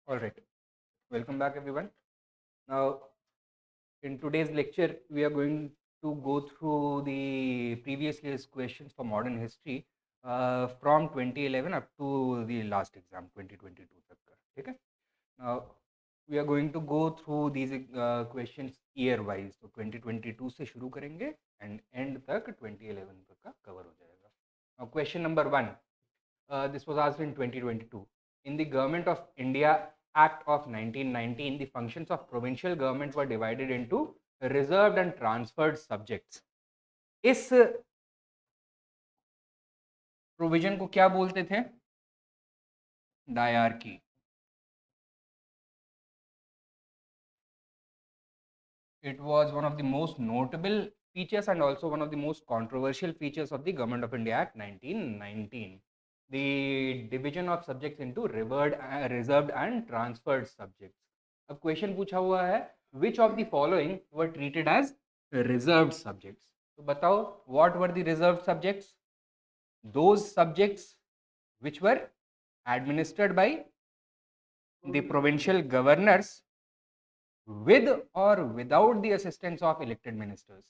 All right, welcome back everyone. Now, in today's lecture, we are going to go through the previous year's questions for modern history from 2011 up to the last exam 2022 तक का, ठीक है? Now, we are going to go through these questions year wise. तो 2022 से शुरू करेंगे and end तक 2011 तक का cover हो जाएगा. Now, question number 1. This was asked in 2022. In the Government of India Act of 1919, the functions of provincial government were divided into reserved and transferred subjects. इस प्रोविजन को क्या बोलते थे? Dyarchy. It was one of the most notable features and also one of the most controversial features of the Government of India Act 1919. The division of subjects into reserved and transferred subjects. अब question पूछा हुआ है which of the following were treated as reserved subjects. तो बताओ what were the reserved subjects? Those subjects which were administered by the provincial governors with or without the assistance of elected ministers.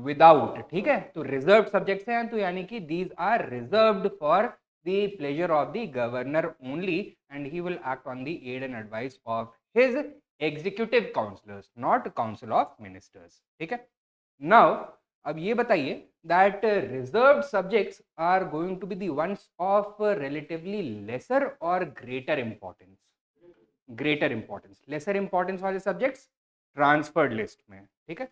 Without, ठीक है? तो reserved subjects हैं, तो यानी कि these are reserved for the pleasure of the governor only, and he will act on the aid and advice of his executive councillors, not council of ministers. ठीक है? Now, अब ये बताइए that reserved subjects are going to be the ones of relatively lesser or greater importance. Greater importance. Lesser importance वाले subjects transferred list में. ठीक है?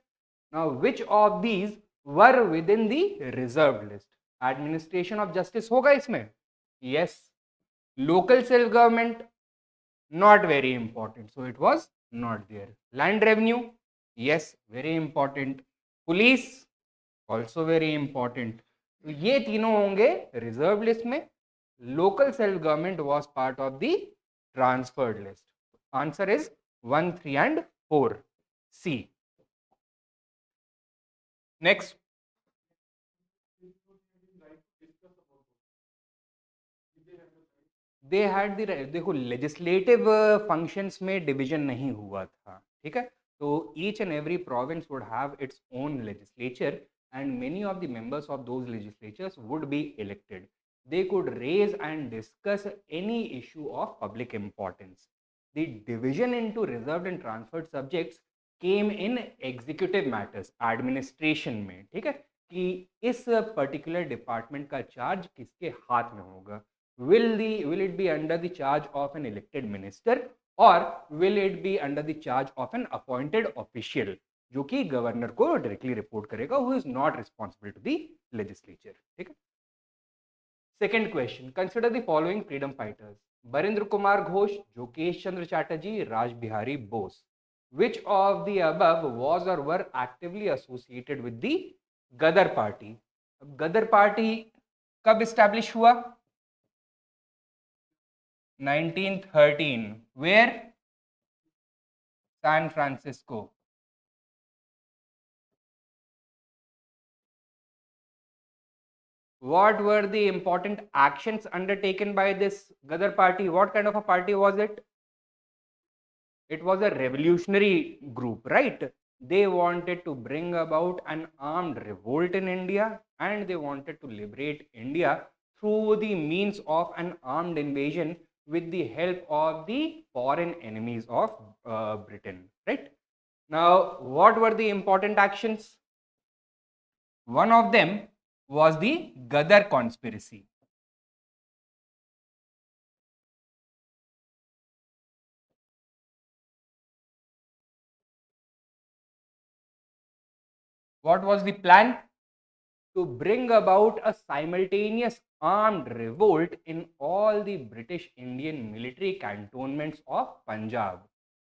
Now, which of these were within the reserved list? Administration of justice होगा इसमें? Yes. Local self government, not very important, so it was not there. Land revenue, yes, very important. Police, also very important. तो ये तीनों होंगे reserved list में. Local self government was part of the transferred list. Answer is 1, 3 and 4. C. Next. They had the right. देखो legislative functions में division नहीं हुआ था, ठीक है? तो each and every province would have its own legislature, and many of the members of those legislatures would be elected. They could raise and discuss any issue of public importance. The division into reserved and transferred subjects came in executive matters, administration में, ठीक है? कि इस particular department का charge किसके हाथ में होगा? Will it be under the charge of an elected minister or will it be under the charge of an appointed official जो कि गवर्नर को डायरेक्टली रिपोर्ट करेगा, who is not responsible to the legislature. ठीक है? Second question, consider the following freedom fighters: Barendra Kumar Ghosh, Jokesh Chandra Chatterjee, Raj Bihari Bose. Which of the above was or were actively associated with the Gadar party? Gadar party कब establish हुआ? 1913. Where? San Francisco. What were the important actions undertaken by this Gadar party? What kind of a party was it? It was a revolutionary group, right? They wanted to bring about an armed revolt in India, and they wanted to liberate India through the means of an armed invasion with the help of the foreign enemies of Britain, right? Now, what were the important actions? One of them was the Gadar conspiracy. What was the plan? To bring about a simultaneous armed revolt in all the British Indian military cantonments of Punjab.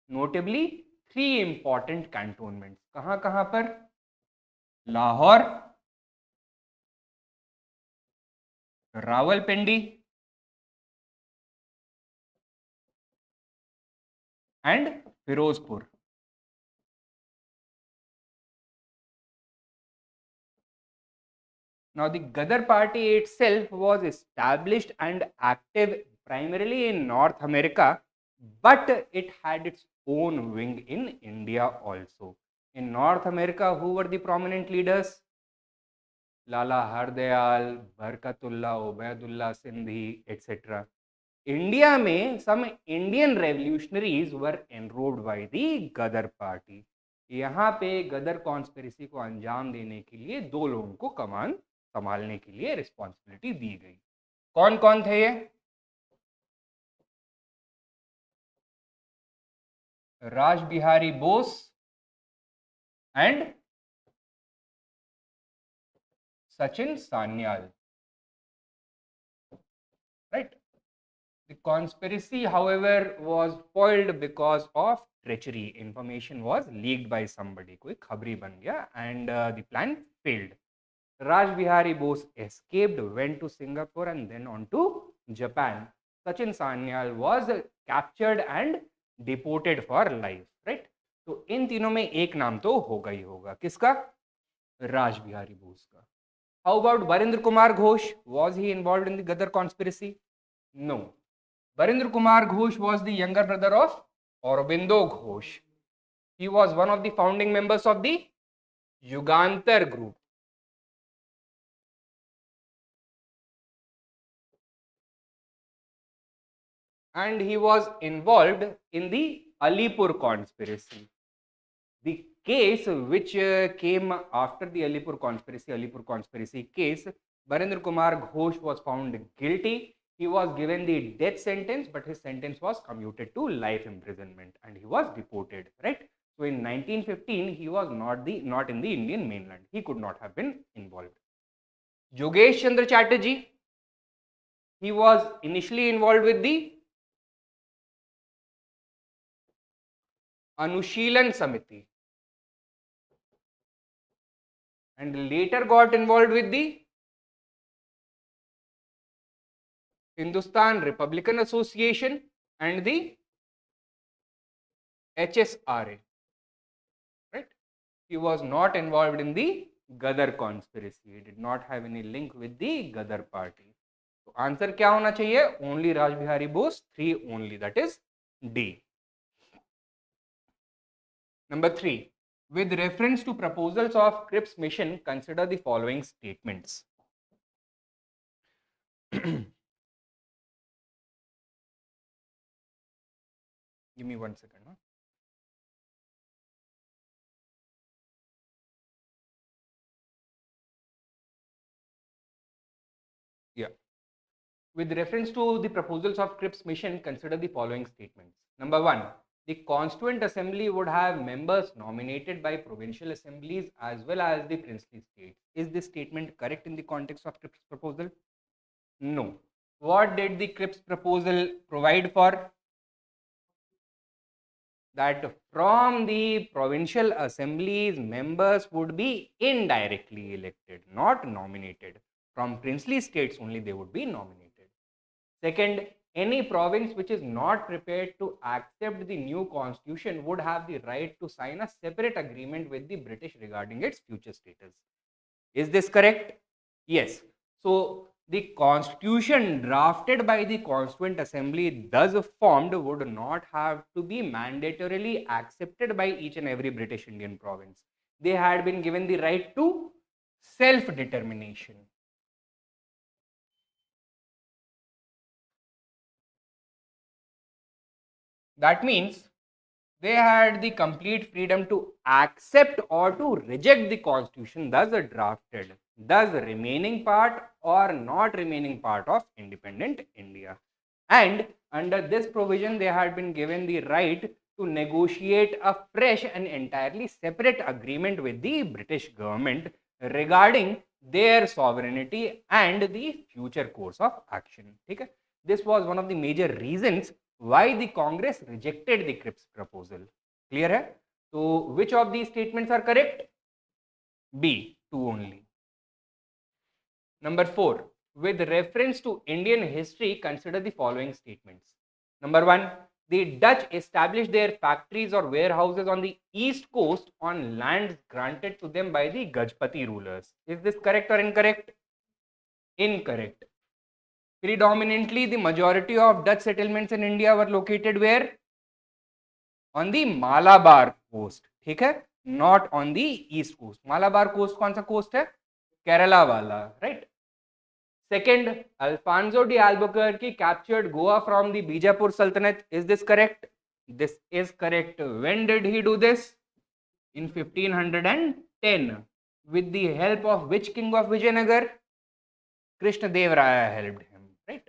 Notably, 3 important cantonments. कहाँ कहाँ पर? Lahore, Rawalpindi and Firozpur. Now, the Gadar party itself was established and active primarily in North America, but it had its own wing in India also. In North America, who were the prominent leaders? Lala Hardayal, Barkatullah, Ubaidullah Sindhi, etc. India में some Indian revolutionaries were enrolled by the Gadar party. यहाँ पे गदर conspiracy को अंजाम देने के लिए दो लोगों को कमान संभालने के लिए रिस्पॉन्सिबिलिटी दी गई. कौन कौन थे ये? Raj Bihari Bose and Sachin Sanyal, right? The conspiracy, however, was foiled because of treachery. Information was leaked by somebody. कोई खबरी बन गया and the plan failed. Raj Bihari Bose escaped, went to Singapore and then on to Japan. Sachin Sanyal was captured and deported for life, right? तो इन तीनों में एक नाम तो होगा ही होगा. किसका? राज बिहारी बोस का. How about Barendra Kumar Ghosh? Was he involved in the Gadar conspiracy? No. Barendra Kumar Ghosh was the younger brother of Aurobindo Ghosh. He was one of the founding members of the Yugantar group. And he was involved in the Alipur conspiracy. The case which came after the Alipur conspiracy case, Barendra Kumar Ghosh was found guilty. He was given the death sentence, but his sentence was commuted to life imprisonment and he was deported, right? So in 1915, he was not in the Indian mainland. He could not have been involved. Yogesh Chandra Chatterjee, he was initially involved with the Anushilan Samiti and later got involved with the Hindustan Republican Association and the HSRA, right? He was not involved in the Gadar conspiracy. He did not have any link with the Gadar party. So answer क्या होना चाहिए? Only Raj Bihari Bose, 3 only, that is D. Number 3. With reference to proposals of Cripps mission, consider the following statements. Give me 1 second. Huh? Yeah. With reference to the proposals of Cripps mission, consider the following statements. Number 1. The Constituent Assembly would have members nominated by provincial assemblies as well as the princely states. Is this statement correct in the context of Cripps proposal? No. What did the Cripps proposal provide for? That from the provincial assemblies, members would be indirectly elected, not nominated. From princely states only they would be nominated. Second, any province which is not prepared to accept the new constitution would have the right to sign a separate agreement with the British regarding its future status. Is this correct? Yes. So the constitution drafted by the Constituent Assembly thus formed would not have to be mandatorily accepted by each and every British Indian province. They had been given the right to self-determination. That means they had the complete freedom to accept or to reject the constitution thus drafted, thus remaining part or not remaining part of independent India. And under this provision, they had been given the right to negotiate a fresh and entirely separate agreement with the British government regarding their sovereignty and the future course of action. Okay? This was one of the major reasons why the Congress rejected the Cripps proposal. Clear hai? So which of these statements are correct? B, 2 only. Number 4. With reference to Indian history, consider the following statements. Number 1. The Dutch established their factories or warehouses on the east coast on lands granted to them by the Gajpati rulers. Is this correct or incorrect? Incorrect. Predominantly, the majority of Dutch settlements in India were located where? On the Malabar coast. ठीक है? Not on the east coast. Malabar coast कौन सा coast है? Kerala वाला, right? Second, Alfonso de Albuquerque captured Goa from the Bijapur Sultanate. Is this correct? This is correct. When did he do this? In 1510. With the help of which king of Vijayanagar? Krishna Dev Raya helped him, right?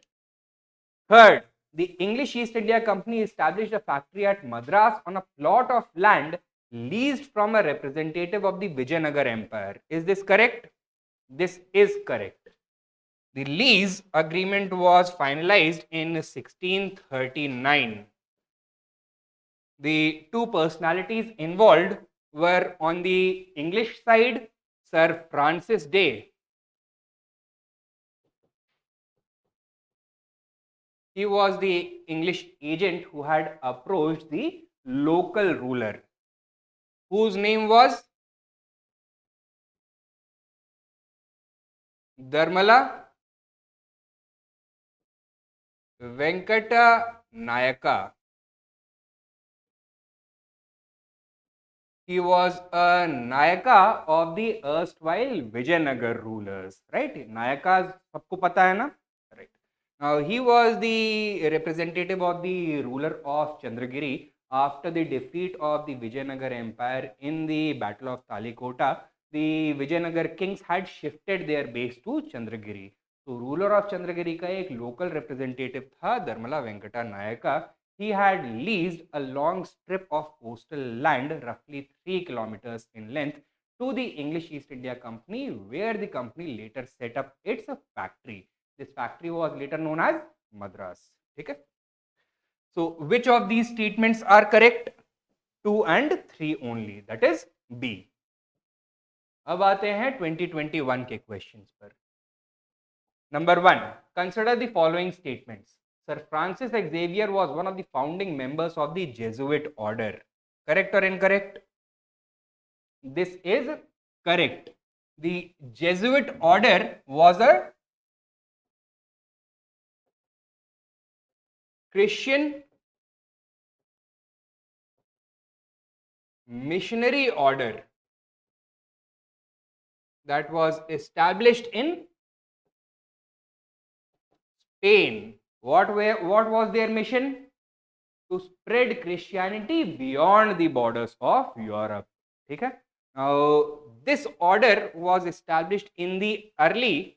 Third, the English East India Company established a factory at Madras on a plot of land leased from a representative of the Vijayanagar Empire. Is this correct? This is correct. The lease agreement was finalized in 1639. The two personalities involved were on the English side, Sir Francis Day. He was the English agent who had approached the local ruler, whose name was Dharmala Venkata Nayaka. He was a Nayaka of the erstwhile Vijayanagar rulers, right? Nayakas सबको पता है ना? Right. Now he was the representative of the ruler of Chandragiri after the defeat of the Vijayanagar Empire in the Battle of Talikota. The Vijayanagar kings had shifted their base to Chandragiri. तो ruler of Chandragiri का एक local representative था धर्मला Venkata Nykaa. He had leased a long strip of coastal land roughly 3 kilometers in length to the English East India Company, where the company later set up its factory. This factory was later known as Madras. Okay? So which of these statements are correct? 2 and 3 only, that is B. अब आते हैं 2021 के questions पर. Number 1, consider the following statements. Sir Francis Xavier was one of the founding members of the Jesuit order. Correct or incorrect? This is correct. The Jesuit order was a Christian missionary order that was established in Spain. What was their mission? To spread Christianity beyond the borders of Europe. Okay? Now, this order was established in the early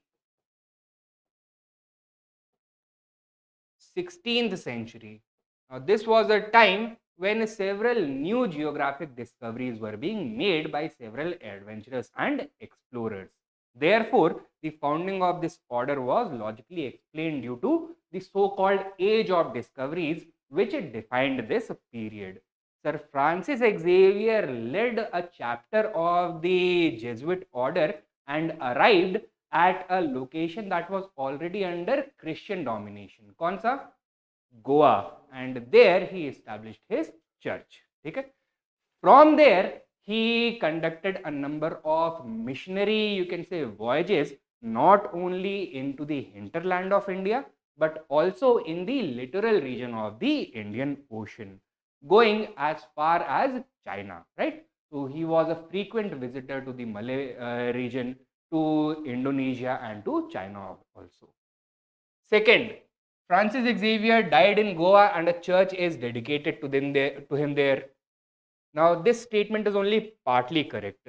16th century. Now, this was a time when several new geographic discoveries were being made by several adventurers and explorers. Therefore, the founding of this order was logically explained due to the so-called Age of Discoveries, which defined this period. Sir Francis Xavier led a chapter of the Jesuit order and arrived at a location that was already under Christian domination. कौन सा? Goa. And there he established his church. Okay? From there, he conducted a number of missionary, you can say, voyages, not only into the hinterland of India, but also in the littoral region of the Indian Ocean, going as far as China, right? So he was a frequent visitor to the Malay region, to Indonesia and to China also. Second, Francis Xavier died in Goa and a church is dedicated to him there. Now, this statement is only partly correct.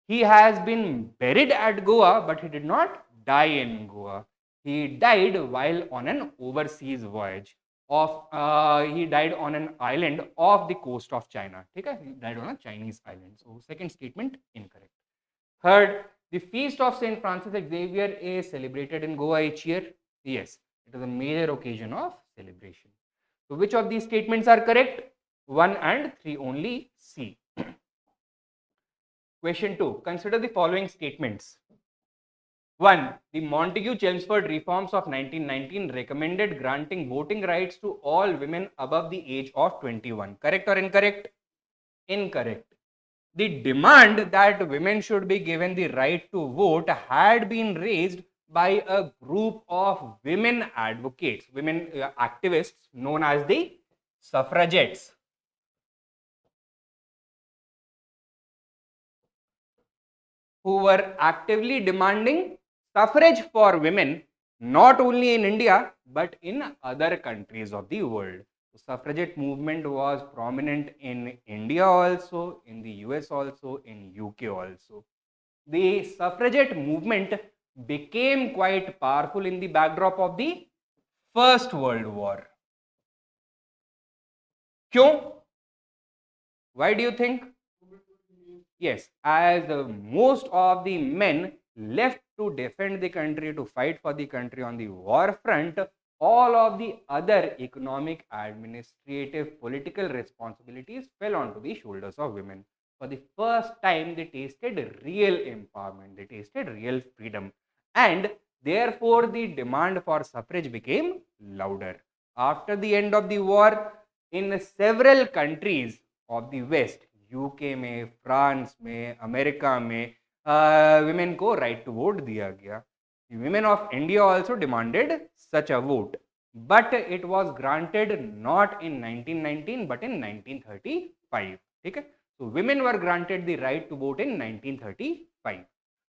He has been buried at Goa, but he did not die in Goa. He died while on an overseas voyage. He died on an island off the coast of China. Okay? He died on a Chinese island. So, second statement incorrect. Third, the feast of Saint Francis Xavier is celebrated in Goa each year. Yes, it is a major occasion of celebration. So, which of these statements are correct? 1 and 3 only, C. Question 2. Consider the following statements. 1. The Montagu-Chelmsford reforms of 1919 recommended granting voting rights to all women above the age of 21. Correct or incorrect? Incorrect. The demand that women should be given the right to vote had been raised by a group of women advocates, women activists known as the suffragettes, who were actively demanding suffrage for women not only in India but in other countries of the world. The suffragette movement was prominent in India also, in the US also, in UK also. The suffragette movement became quite powerful in the backdrop of the First World War. क्यों? Why do you think? Yes, as most of the men left to defend the country, to fight for the country on the war front, all of the other economic, administrative, political responsibilities fell onto the shoulders of women. For the first time, they tasted real empowerment, they tasted real freedom, and therefore the demand for suffrage became louder. After the end of the war, in several countries of the West, UK में, France में, America में women को right to vote दिया गया. Women of India also demanded such a vote, but it was granted not in 1919 but in 1935. ठीक है? So women were granted the right to vote in 1935.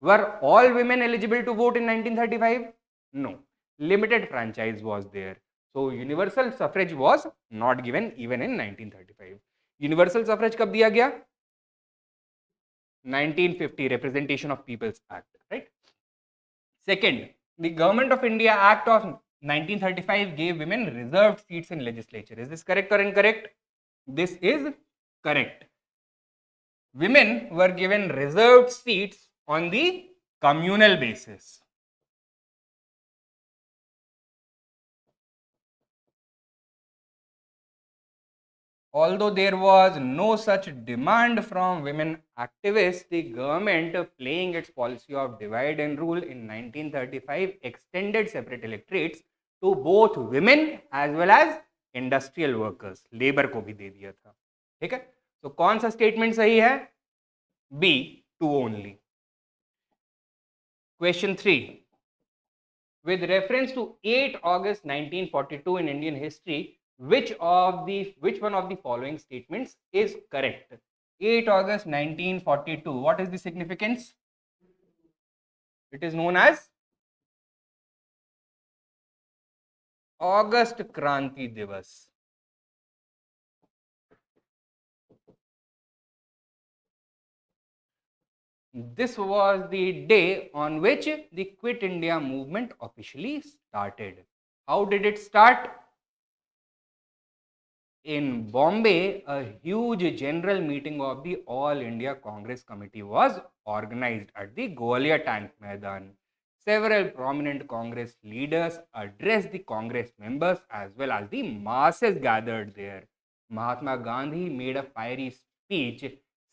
Were all women eligible to vote in 1935? No. Limited franchise was there. So universal suffrage was not given even in 1935. Universal suffrage कब दिया गया? 1950, representation of people's act, right. Second, the government of India act of 1935 gave women reserved seats in legislature. Is this correct or incorrect? This is correct. Women were given reserved seats on the communal basis. Although there was no such demand from women activists, the government, playing its policy of divide and rule in 1935, extended separate electorates to both women as well as industrial workers. Labour को भी दे दिया था. ठीक है? तो कौन सा statement सही है? B, 2 only. Question 3. With reference to 8 August 1942 in Indian history, which one of the following statements is correct? 8 August 1942, what is the significance? It is known as August Kranti Divas. This was the day on which the Quit India movement officially started. How did it start? In Bombay, a huge general meeting of the All India Congress Committee was organized at the Gwalior Tank Maidan. Several prominent Congress leaders addressed the Congress members as well as the masses gathered there. Mahatma Gandhi made a fiery speech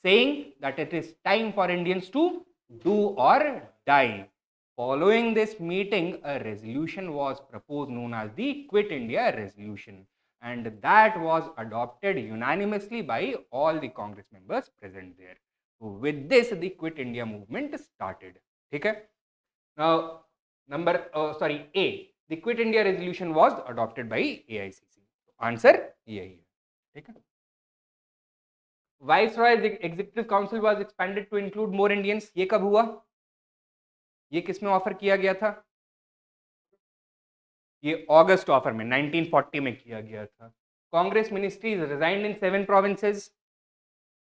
saying that it is time for Indians to do or die. Following this meeting, a resolution was proposed known as the Quit India Resolution, and that was adopted unanimously by all the Congress members present there. So with this, the Quit India movement started. Okay? Now, A. The Quit India resolution was adopted by AICC. Answer यही है. ठीक है? Viceroy's Executive Council was expanded to include more Indians. ये कब हुआ? ये किसमें offer किया गया था? ये अगस्त ऑफर में 1940 में किया गया था. कांग्रेस मिनिस्ट्रीज रिजाइंड इन 7 प्रोविंसेस,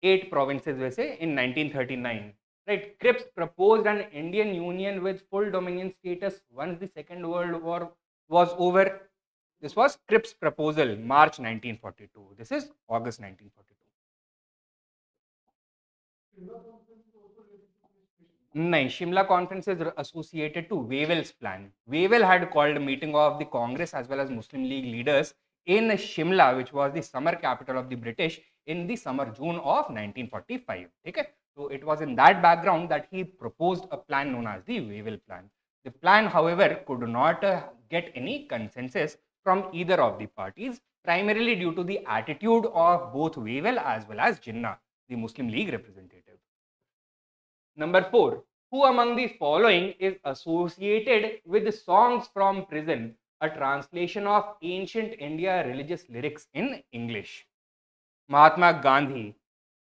8 प्रोविंसेस वैसे in 1939. Right, Cripps proposed an Indian union with full dominion status once the Second World War was over. This was Cripps' proposal, March 1942. This is August 1942. नहीं, Shimla conference is associated to Wavell's plan. Wavell had called a meeting of the Congress as well as Muslim League leaders in Shimla, which was the summer capital of the British, in the summer June of 1945. Okay? So it was in that background that he proposed a plan known as the Wavell plan. The plan, however, could not get any consensus from either of the parties, primarily due to the attitude of both Wavell as well as Jinnah, the Muslim League representative. Number 4, Who among the following is associated with songs from prison, a translation of ancient India religious lyrics in English? Mahatma Gandhi.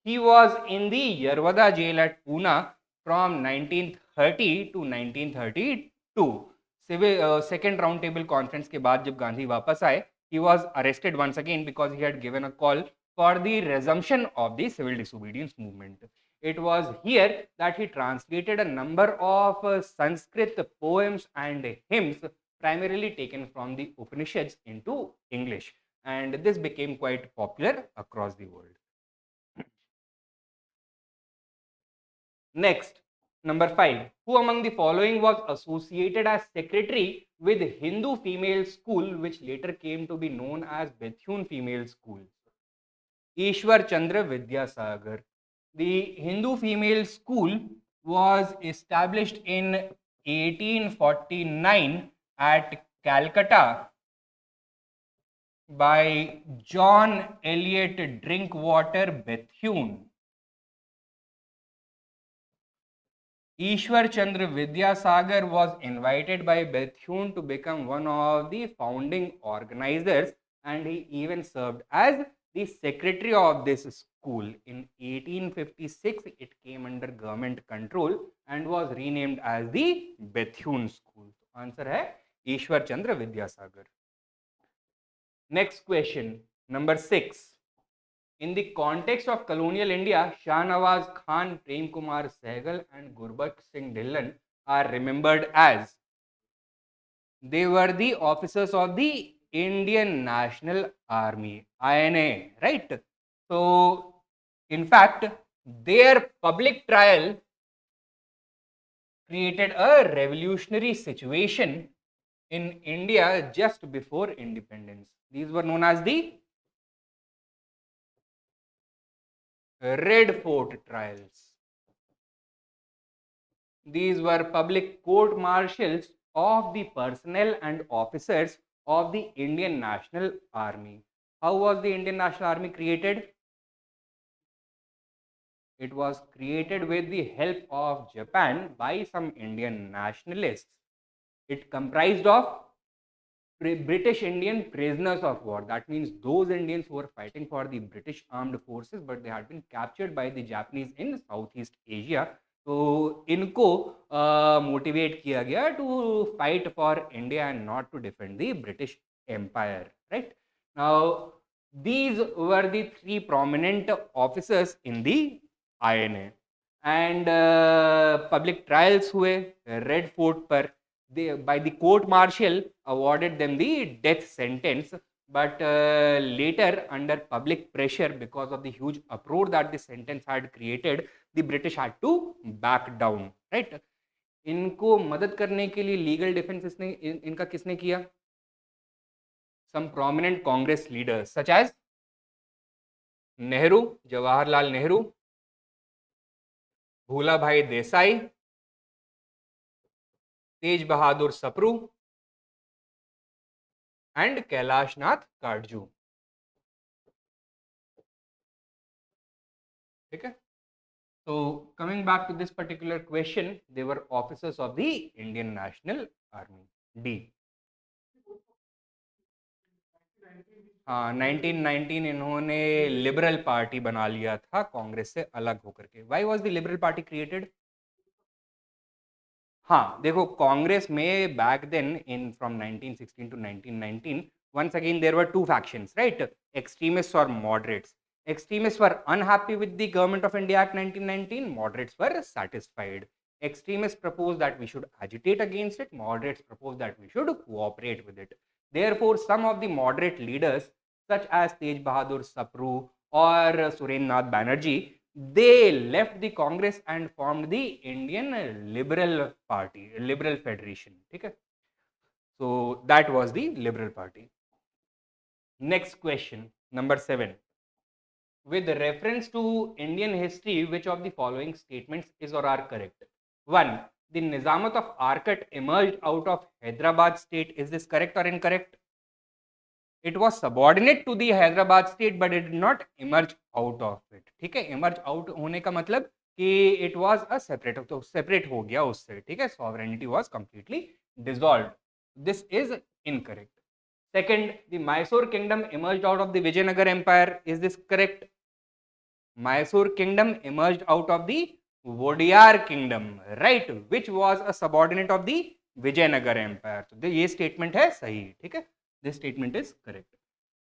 He was in the Yerwada jail at Pune from 1930 to 1932. Civil second round table conference के बाद जब गांधी वापस आए, he was arrested once again because he had given a call for the resumption of the civil disobedience movement. It was here that he translated a number of Sanskrit poems and hymns, primarily taken from the Upanishads, into English, and this became quite popular across the world. Next, number 5. Who among the following was associated as secretary with Hindu female school, which later came to be known as Bethune Female School? Ishwar Chandra Vidyasagar. The Hindu female school was established in 1849 at Calcutta by John Eliot Drinkwater Bethune. Ishwar Chandra Vidyasagar was invited by Bethune to become one of the founding organizers, and he even served as the secretary of this school. In 1856, it came under government control and was renamed as the Bethune School. Answer hai Ishwar Chandra Vidyasagar. Next question, number 6. In the context of colonial India, Shah Nawaz Khan, Prem Kumar Sehgal and Gurbakh Singh Dhillon are remembered as, they were the officers of the Indian National Army, INA, right? So, in fact, their public trial created a revolutionary situation in India just before independence. These were known as the Red Fort trials. These were public court martials of the personnel and officers of the Indian National Army. How was the Indian National Army created? It was created with the help of Japan by some Indian nationalists. It comprised of British Indian prisoners of war. That means those Indians who were fighting for the British armed forces, but they had been captured by the Japanese in Southeast Asia. तो इनको motivate किया गया to fight for India and not to defend the British Empire. Right? Now, these were the 3 prominent officers in the INA. And public trials हुए Red Fort पर. They, by the court martial, awarded them the death sentence, but later, under public pressure, because of the huge uproar that the sentence had created, the British had to back down. Right? इनको मदद करने के लिए legal defense इनका किसने किया? Some prominent Congress leaders such as Nehru, Jawaharlal Nehru, Bhulabhai Desai, Tej Bahadur Sapru and Kailash Nath Kardju. Okay. So coming back to this particular question, they were officers of the Indian National Army. D. हाँ 1919 इन्होंने liberal party बना लिया था कांग्रेस से अलग होकर के. Why was the Liberal Party created? हाँ देखो कांग्रेस में back then in from 1916 to 1919 once again there were 2 factions, right? Extremists or moderates. Extremists were unhappy with the Government of India Act 1919. Moderates were satisfied. Extremists proposed that we should agitate against it. Moderates proposed that we should cooperate with it. Therefore, some of the moderate leaders such as Tej Bahadur Sapru or Surendranath Banerjee, they left the Congress and formed the Indian Liberal Party, Liberal Federation. Okay? So that was the Liberal Party. Next question, number 7. With reference to Indian history, which of the following statements is or are correct? 1. The Nizamat of Arcot emerged out of Hyderabad state. Is this correct or incorrect? It was subordinate to the Hyderabad state, but it did not emerge out of it. ठीक है, emerge out होने का मतलब कि it was a separate, तो separate हो गया उससे, ठीक है, sovereignty was completely dissolved. This is incorrect. Second, the Mysore kingdom emerged out of the Vijayanagar empire. Is this correct? Mysore kingdom emerged out of the Vodiyar kingdom, right, which was a subordinate of the Vijayanagar empire. तो ये statement है सही, ठीक है, this statement is correct.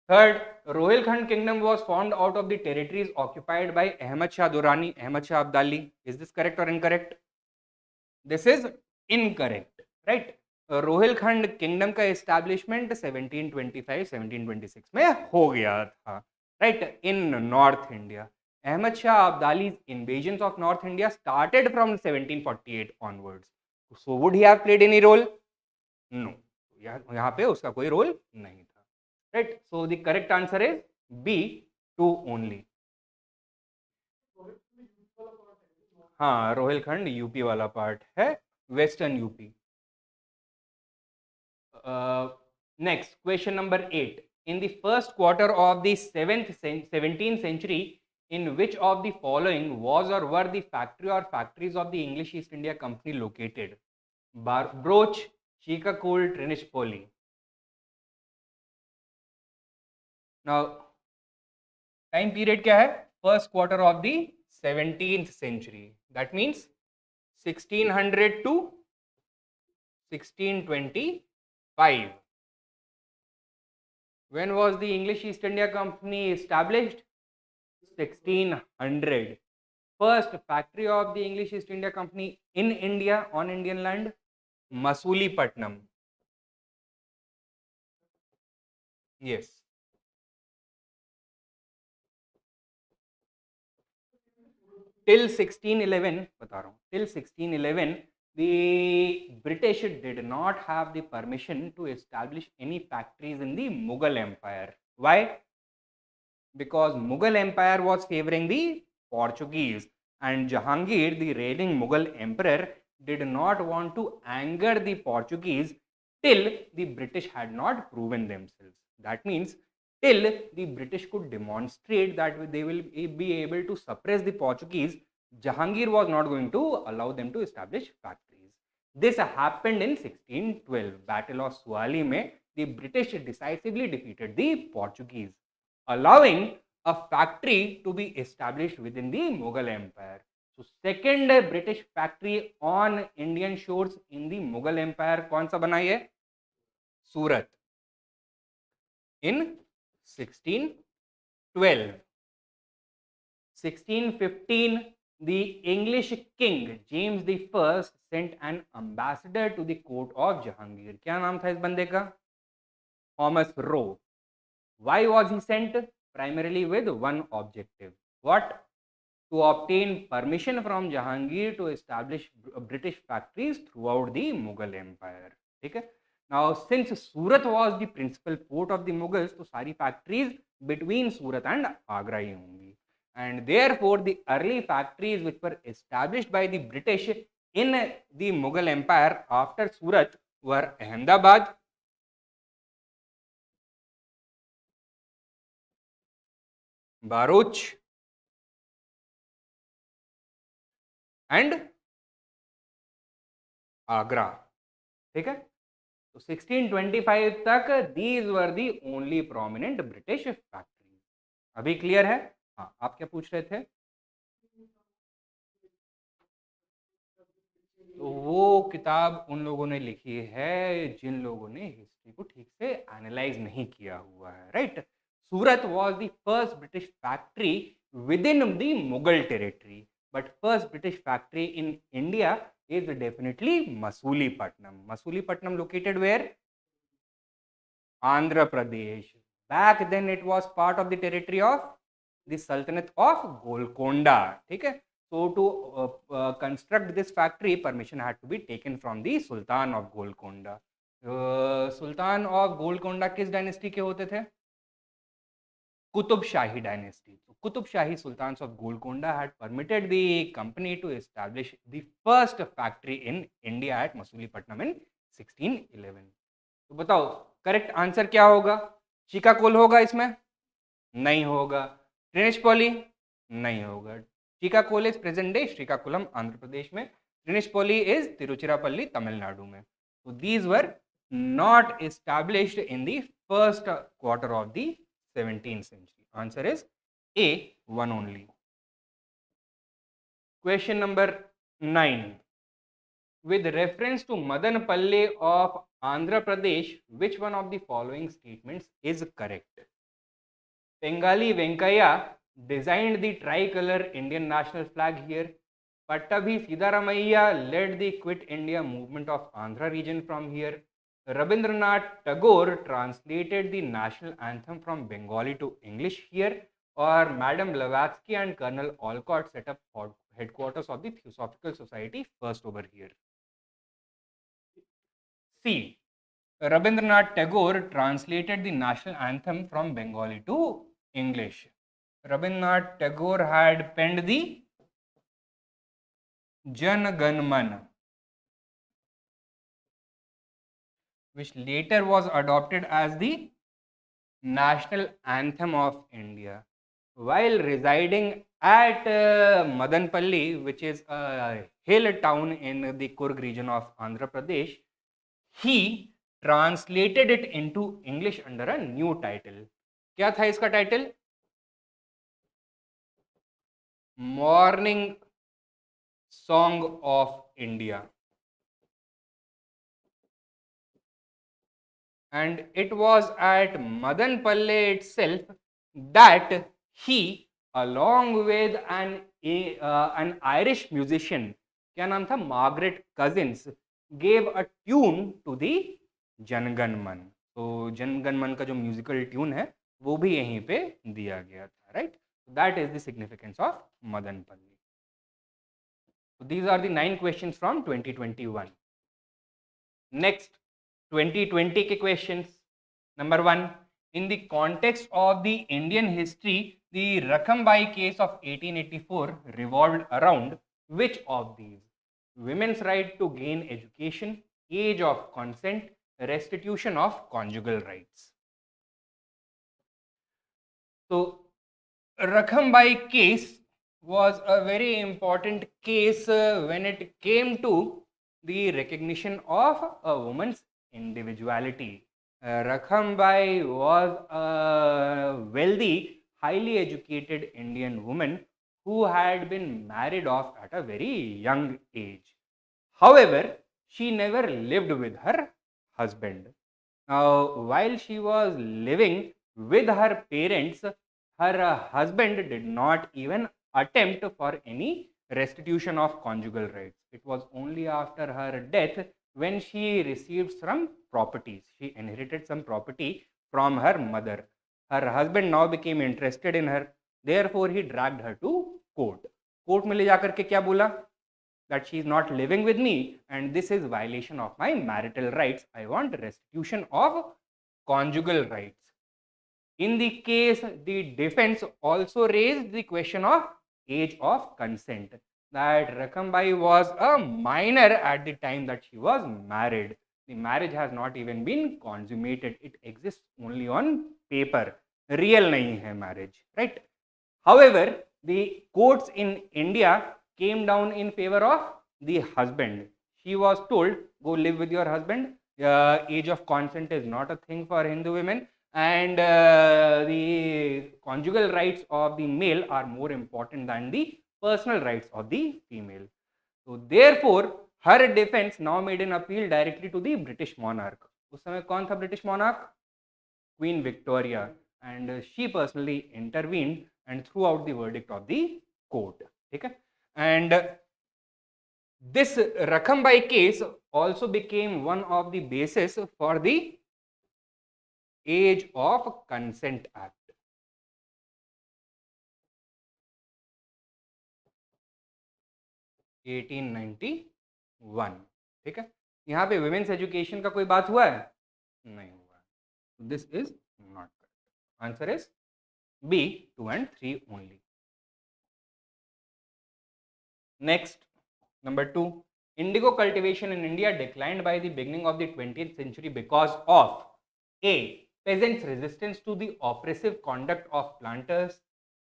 Third, Rohilkhand kingdom was formed out of the territories occupied by Ahmad Shah Durrani, Ahmad Shah Abdali. Is this correct or incorrect? This is incorrect, right? Rohilkhand kingdom का establishment 1725-1726 में हो गया था, right, in North India. Ahmad Shah Abdali's invasions of North India started from 1748 onwards. So would he have played any role? No. यहाँ पे उसका कोई role नहीं था, right? So the correct answer is B, 2 only. हाँ, रोहिलखंड यूपी वाला पार्ट है, western UP. Next, question number 8. In the first quarter of the 17th century, in which of the following was or were the factory or factories of the English East India Company located? Broch, Shikakul, Trinishpoli. Now, time period क्या है? First quarter of the 17th century. That means 1600 to 1625. When was the English East India Company established? 1600. First factory of the English East India Company in India, on Indian land, Masulipatam. Yes. Till 1611, बता रहा हूँ, till 1611, the British did not have the permission to establish any factories in the Mughal Empire. Why? Because Mughal Empire was favoring the Portuguese, and Jahangir, the reigning Mughal emperor, did not want to anger the Portuguese till the British had not proven themselves. That means till the British could demonstrate that they will be able to suppress the Portuguese, Jahangir was not going to allow them to establish factories. This happened in 1612. Battle of Suwali mein the British decisively defeated the Portuguese, allowing a factory to be established within the Mughal Empire. So second British factory on Indian shores in the Mughal Empire कौन सा बनाई है? सूरत, in 1612. 1615, the English king James I sent an ambassador to the court of Jahangir. क्या नाम था इस बंदे का? Thomas Roe. Why was he sent? Primarily with one objective. What? To obtain permission from Jahangir to establish British factories throughout the Mughal Empire. ठीक है? Now, since Surat was the principal port of the Mughals, तो सारी factories between Surat and Agra ही होंगी. And therefore, the early factories which were established by the British in the Mughal Empire after Surat were Ahmedabad, Bharuch, and Agra. ठीक है, तो 1625 तक these were the only prominent British factories. अभी clear है? हाँ, आप क्या पूछ रहे थे? तो वो किताब उन लोगों ने लिखी है जिन लोगों ने हिस्ट्री को ठीक से एनालाइज नहीं किया हुआ है, right? Surat was the first British factory with in the Mughal territory, but first British factory in India is definitely Masulipatam. Masulipatam located where? Andhra Pradesh. Back then it was part of the territory of the Sultanate of Golconda. ठीक है? So to construct this factory, permission had to be taken from the Sultan of Golconda. Sultan of Golconda किस dynasty के होते थे? Qutub Shahi dynasty. So Qutub Shahi Sultans of Golconda had permitted the company to establish the first factory in India at Masulipatam in 1611. तो बताओ correct answer क्या होगा? शिकागोल होगा इसमें? नहीं होगा. ट्रिनिशपॉली? नहीं होगा. Srikakulam is present day Srikakulam, Andhra Pradesh में. Trinishpolli is Tiruchirappalli, Tamil Nadu में. So these were not established in the first quarter of the 17th century. Answer is A, one only. Question number 9. With reference to Madanpalle of Andhra Pradesh, which one of the following statements is correct? Bengali Venkaya designed the tricolor Indian national flag here. Pattabhi Siddharamaiah led the Quit India movement of Andhra region from here. Rabindranath Tagore translated the national anthem from Bengali to English here. Or Madam Blavatsky and Colonel Olcott set up headquarters of the Theosophical Society first over here. C. Rabindranath Tagore translated the national anthem from Bengali to English. Rabindranath Tagore had penned the Jan Gan Man, which later was adopted as the national anthem of India. While residing at Madanpalli, which is a hill town in the Kurg region of Andhra Pradesh, he translated it into English under a new title. क्या था इसका title? Morning Song of India. And it was at Madanpalle itself that he, along with an Irish musician, क्या नाम था? Margaret Cousins, gave a tune to the जनगण मन. तो जनगण मन का जो म्यूजिकल ट्यून है वो भी यहीं पे दिया गया था, right? That is the significance of Madanpalli. So these are the 9 questions from 2021. Next, 2020 के questions. Number 1, in the context of the Indian history, the Rakambai case of 1884 revolved around which of these? Women's right to gain education, age of consent, restitution of conjugal rights. So, Rakambai case was a very important case when it came to the recognition of a woman's individuality. Rakambai was a wealthy, highly educated Indian woman who had been married off at a very young age. However, she never lived with her husband. Now, while she was living with her parents, her husband did not even attempt for any restitution of conjugal rights. It was only after her death when she received some properties. She inherited some property from her mother. Her husband now became interested in her. Therefore, he dragged her to court. Court में ले जाकर के क्या बोला? That she is not living with me and this is violation of my marital rights. I want restitution of conjugal rights. In the case, the defense also raised the question of age of consent. That Rakambai was a minor at the time that she was married. The marriage has not even been consummated. It exists only on paper. Real nahi hai marriage, right? However, the courts in India came down in favor of the husband. She was told, go live with your husband. Age of consent is not a thing for Hindu women. And the conjugal rights of the male are more important than the personal rights of the female. So therefore, her defense now made an appeal directly to the British monarch. उस समय कौन था British monarch? Queen Victoria. And she personally intervened and threw out the verdict of the court. Okay? And this Rakambai case also became one of the basis for the Age of Consent Act. (1891). ठीक है, यहाँ पे women's education का कोई बात हुआ है? नहीं हुआ. This is not correct. Answer is B, 2 and 3 only. Next, number 2. Indigo cultivation in India declined by the beginning of the 20th century because of A. Peasants' resistance to the oppressive conduct of planters.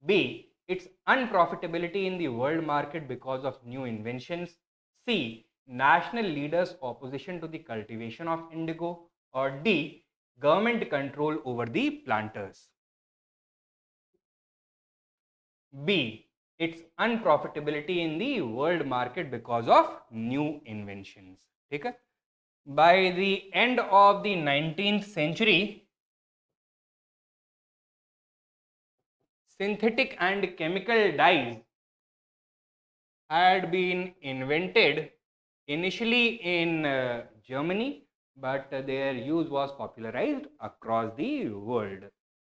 B. its unprofitability in the world market because of new inventions. C. National leaders' opposition to the cultivation of indigo. Or D. Government control over the planters. B. Its unprofitability in the world market because of new inventions. Okay? By the end of the 19th century, synthetic and chemical dyes had been invented initially in Germany, but their use was popularized across the world.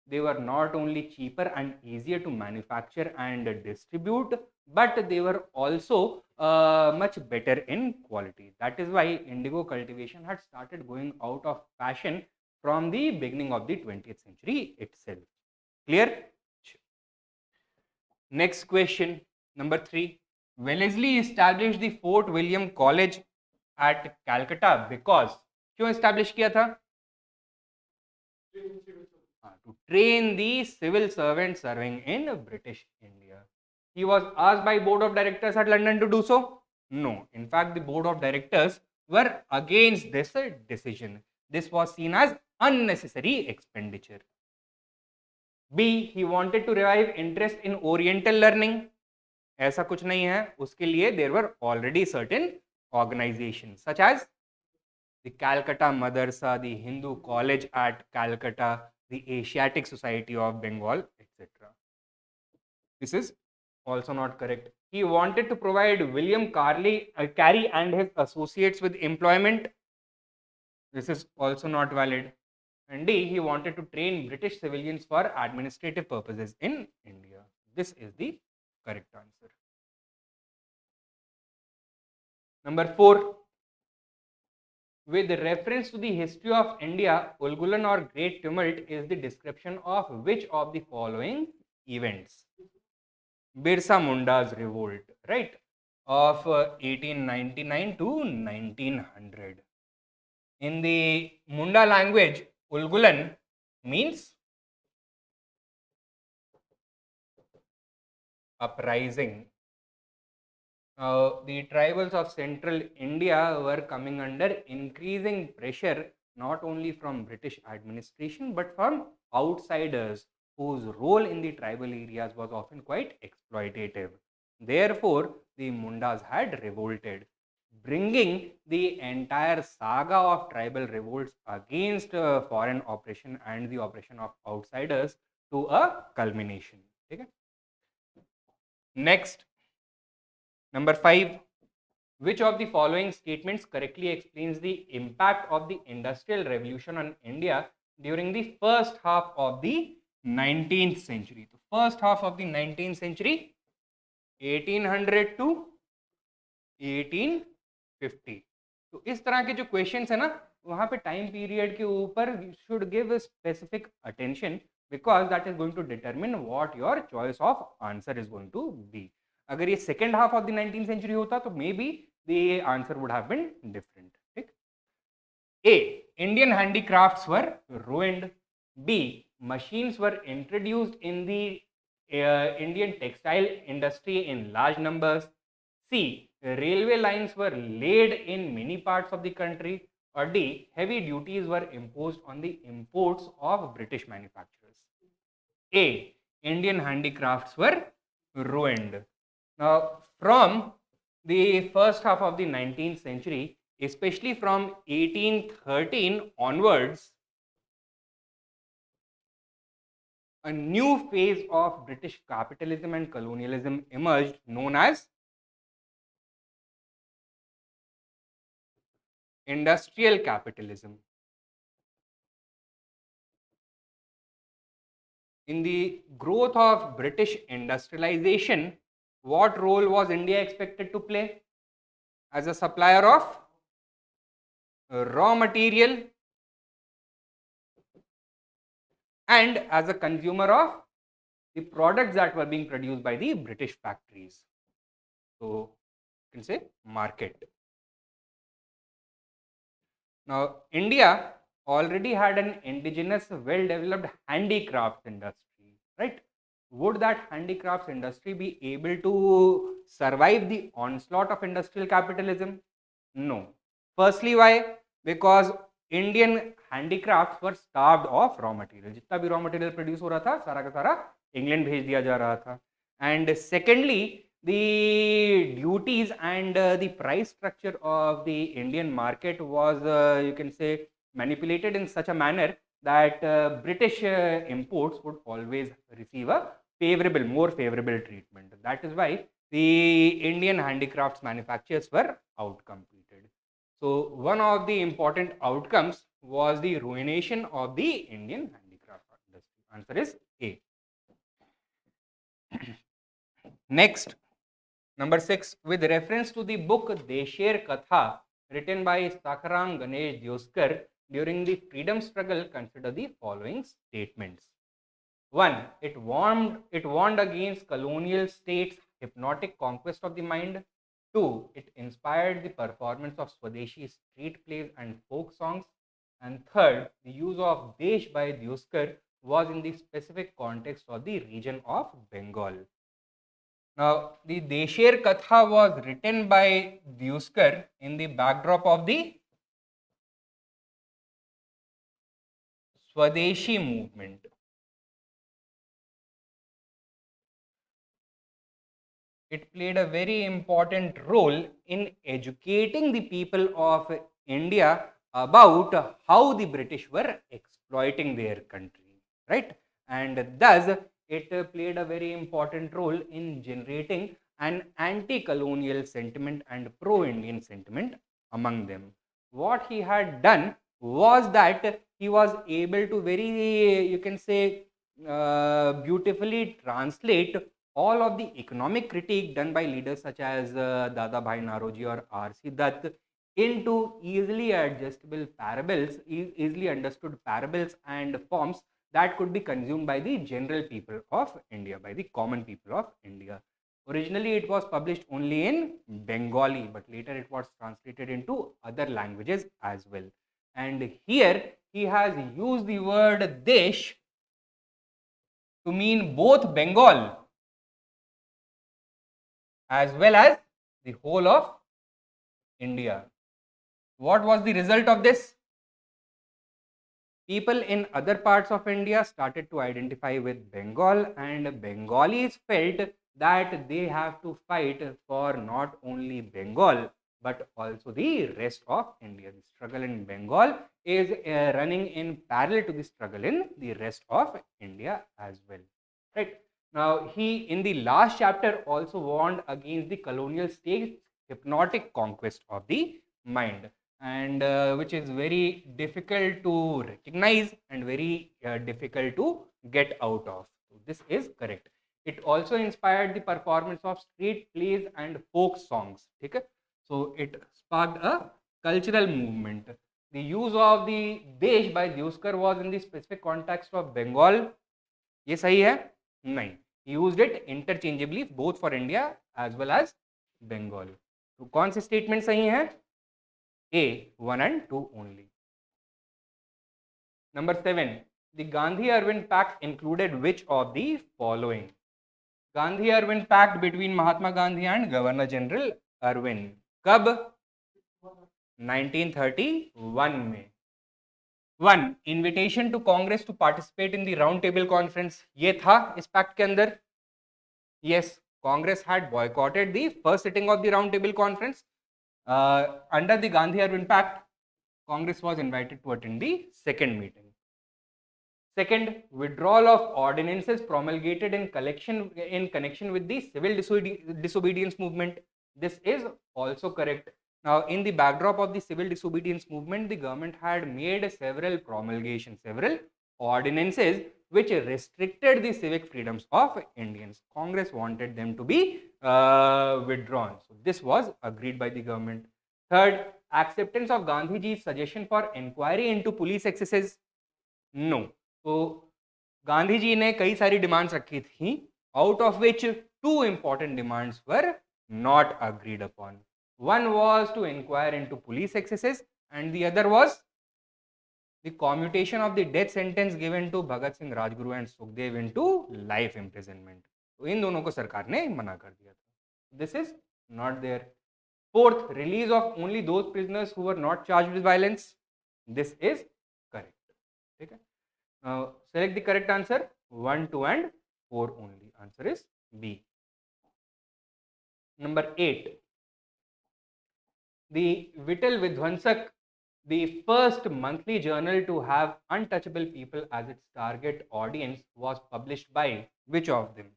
They were not only cheaper and easier to manufacture and distribute, but they were also much better in quality. That is why indigo cultivation had started going out of fashion from the beginning of the 20th century itself. Clear? Next question, number 3. Wellesley established the Fort William College at Calcutta because क्यों establish किया था? To train the civil servants serving in British India. He was asked by board of directors at London to do so? No. In fact, the board of directors were against this decision. This was seen as unnecessary expenditure. B. He wanted to revive interest in Oriental learning. ऐसा कुछ नहीं है, उसके लिए there were already certain organizations such as the Calcutta Madrasa, the Hindu College at Calcutta, the Asiatic Society of Bengal, etc. This is also not correct. He wanted to provide William Carey and his associates with employment. This is also not valid. And D. He wanted to train British civilians for administrative purposes in India. This is the correct answer. Number 4. With reference to the history of India, Ulgulan or Great Tumult is the description of which of the following events? Birsa Munda's revolt, right? Of 1899 to 1900. In the Munda language, Ulgulan means uprising. The tribals of central India were coming under increasing pressure not only from British administration but from outsiders whose role in the tribal areas was often quite exploitative. Therefore, the Mundas had revolted, bringing the entire saga of tribal revolts against foreign oppression and the oppression of outsiders to a culmination. Okay? Next, number 5. Which of the following statements correctly explains the impact of the Industrial Revolution on India during the first half of the 19th century? The first half of the 19th century, 1800 to 1850. तो इस तरह के जो questions है ना, वहाँ पे time period के ऊपर should give specific attention because that is going to determine what your choice of answer is going to be. अगर ये second half of the 19th century होता तो maybe the answer would have been different. ठीक? A. Indian handicrafts were ruined. B. Machines were introduced in the Indian textile industry in large numbers. C. Railway lines were laid in many parts of the country. Or D. Heavy duties were imposed on the imports of British manufacturers. A. Indian handicrafts were ruined. Now, from the first half of the 19th century, especially from 1813 onwards, a new phase of British capitalism and colonialism emerged, known as industrial capitalism. In the growth of British industrialization, what role was India expected to play? As a supplier of raw material and as a consumer of the products that were being produced by the British factories. So, you can say market. Now, India already had an indigenous, well-developed handicraft industry, right? would that handicrafts industry be able to survive the onslaught of industrial capitalism? No. Firstly, why? Because Indian handicrafts were starved of raw material. जितना भी raw material produce हो रहा था, सारा का सारा England भेज दिया जा रहा था. And secondly, the duties and the price structure of the Indian market was, you can say, manipulated in such a manner that British imports would always receive a more favorable treatment. That is why the Indian handicrafts manufacturers were outcompeted. So one of the important outcomes was the ruination of the Indian handicraft industry. Answer is A. Next, number 6, with reference to the book Desher Katha written by Sakharam Ganesh Dioskar during the freedom struggle, consider the following statements. 1. It warned against colonial states' hypnotic conquest of the mind. 2. It inspired the performance of Swadeshi street plays and folk songs. And third, the use of Desh by Dioskar was in the specific context of the region of Bengal. Now, the Desher Katha was written by Dioskar in the backdrop of the Swadeshi movement. It played a very important role in educating the people of India about how the British were exploiting their country, right? And thus, it played a very important role in generating an anti-colonial sentiment and pro-Indian sentiment among them. What he had done was that he was able to very, you can say, beautifully translate all of the economic critique done by leaders such as Dada Bhai Naroji or R.C. Dutt into easily adjustable parables, easily understood parables and forms that could be consumed by the general people of India, by the common people of India. Originally, it was published only in Bengali, but later it was translated into other languages as well. And here he has used the word Desh to mean both Bengal as well as the whole of India. What was the result of this? People in other parts of India started to identify with Bengal, and Bengalis felt that they have to fight for not only Bengal but also the rest of India. The struggle in Bengal is running in parallel to the struggle in the rest of India as well. Right? Now, he in the last chapter also warned against the colonial state's hypnotic conquest of the mind, and which is very difficult to recognize and very difficult to get out of. So this is correct. It also inspired the performance of street plays and folk songs. Okay? So it sparked a cultural movement. The use of the Desh by Dioskar was in the specific context of Bengal. ये सही है? नहीं. He used it interchangeably both for India as well as Bengal. तो कौन से statement सही हैं? A, 1 and 2 only. Number 7. The Gandhi-Irwin Pact included which of the following? Gandhi-Irwin Pact between Mahatma Gandhi and Governor General Irwin. कब? 1931 में. 1. Invitation to Congress to participate in the Round Table Conference. ये था इस pact के अंदर. Yes, Congress had boycotted the first sitting of the Round Table Conference. Under the Gandhi-Irwin Pact, Congress was invited to attend the second meeting. Second, withdrawal of ordinances promulgated in connection with the civil disobedience movement. This is also correct. Now, in the backdrop of the civil disobedience movement, the government had made several promulgations, several ordinances which restricted the civic freedoms of Indians. Congress wanted them to be withdrawn. So, this was agreed by the government. Third, acceptance of Gandhiji's suggestion for inquiry into police excesses. No. तो गांधी जी ने कई सारी demands रखी थी, out of which 2 important demands were not agreed upon. One was to inquire into police excesses and the other was the commutation of the death sentence given to Bhagat Singh Rajguru and Sukhdev into life imprisonment. तो इन दोनों को सरकार ने मना कर दिया था. This is not there. Fourth, release of only those prisoners who were not charged with violence. This is correct. ठीक है. Now select the correct answer. 1, 2 and 4 only. Answer is B. Number 8. The Vital Vidhwansak, the first monthly journal to have untouchable people as its target audience, was published by which of them?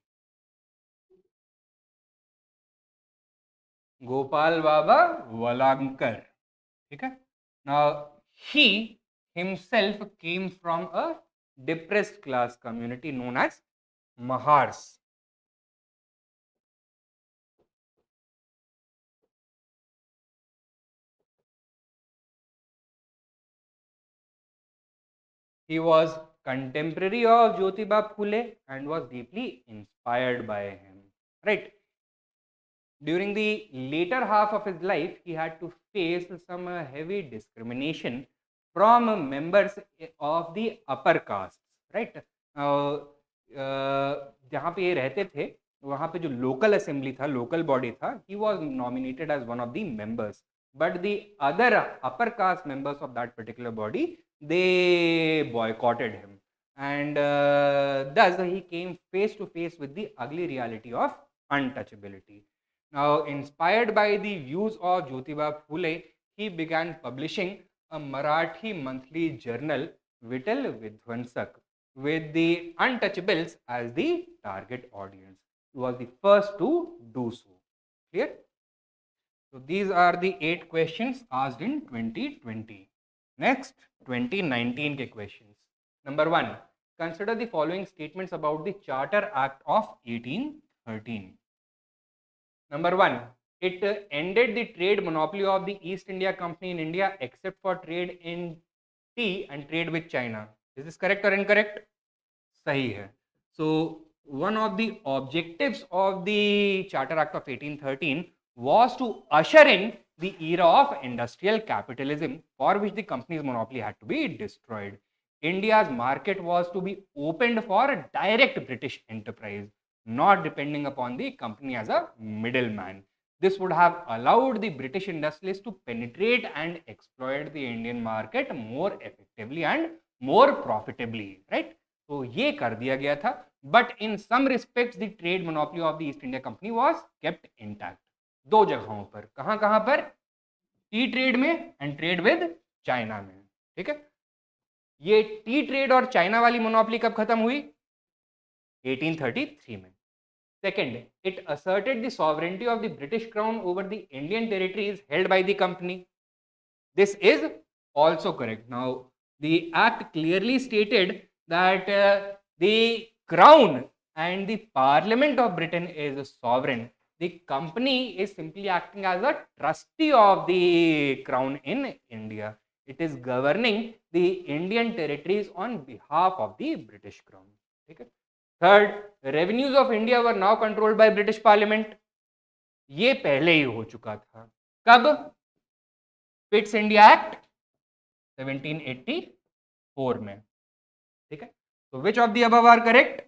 Gopal Baba Valankar. Okay? Now, he himself came from a depressed class community known as Mahars. He was contemporary of Jyotiba Phule and was deeply inspired by him. Right? During the later half of his life, he had to face some heavy discrimination from members of the upper castes. Right? जहाँ पे ये रहते थे वहाँ पे जो local assembly था, local body था, he was nominated as one of the members, but the other upper caste members of that particular body, they boycotted him, and thus he came face to face with the ugly reality of untouchability. Now, inspired by the views of Jyotiba Phule, he began publishing a Marathi monthly journal, Vital Vidhwansak, with the untouchables as the target audience. He was the first to do so. Clear? So these are the 8 questions asked in 2020. Next, 2019 के questions. Number 1. Consider the following statements about the Charter Act of 1813. Number 1. It ended the trade monopoly of the East India Company in India except for trade in tea and trade with China. Is this correct or incorrect? सही है. So one of the objectives of the Charter Act of 1813 was to usher in the era of industrial capitalism, for which the company's monopoly had to be destroyed. India's market was to be opened for direct British enterprise, not depending upon the company as a middleman. This would have allowed the British industrialists to penetrate and exploit the Indian market more effectively and more profitably, right? तो ये कर दिया गया था, but in some respects the trade monopoly of the East India Company was kept intact. 2 जगहों पर. कहां पर? टी ट्रेड में एंड ट्रेड विद चाइना में. ठीक है. ये टी ट्रेड और चाइना वाली मोनोपोली कब खत्म हुई? 1833 में. Second, it asserted the sovereignty of the British Crown over the Indian territories held by the company. This is also correct. Now, the act clearly stated that the Crown and the Parliament of Britain is sovereign. The company is simply acting as a trustee of the Crown in India. It is governing the Indian territories on behalf of the British Crown. Okay? Third, revenues of India were now controlled by British Parliament. ये पहले ही हो चुका था. कब? Pitt's India act 1784 में. ठीक है. So which of the above are correct?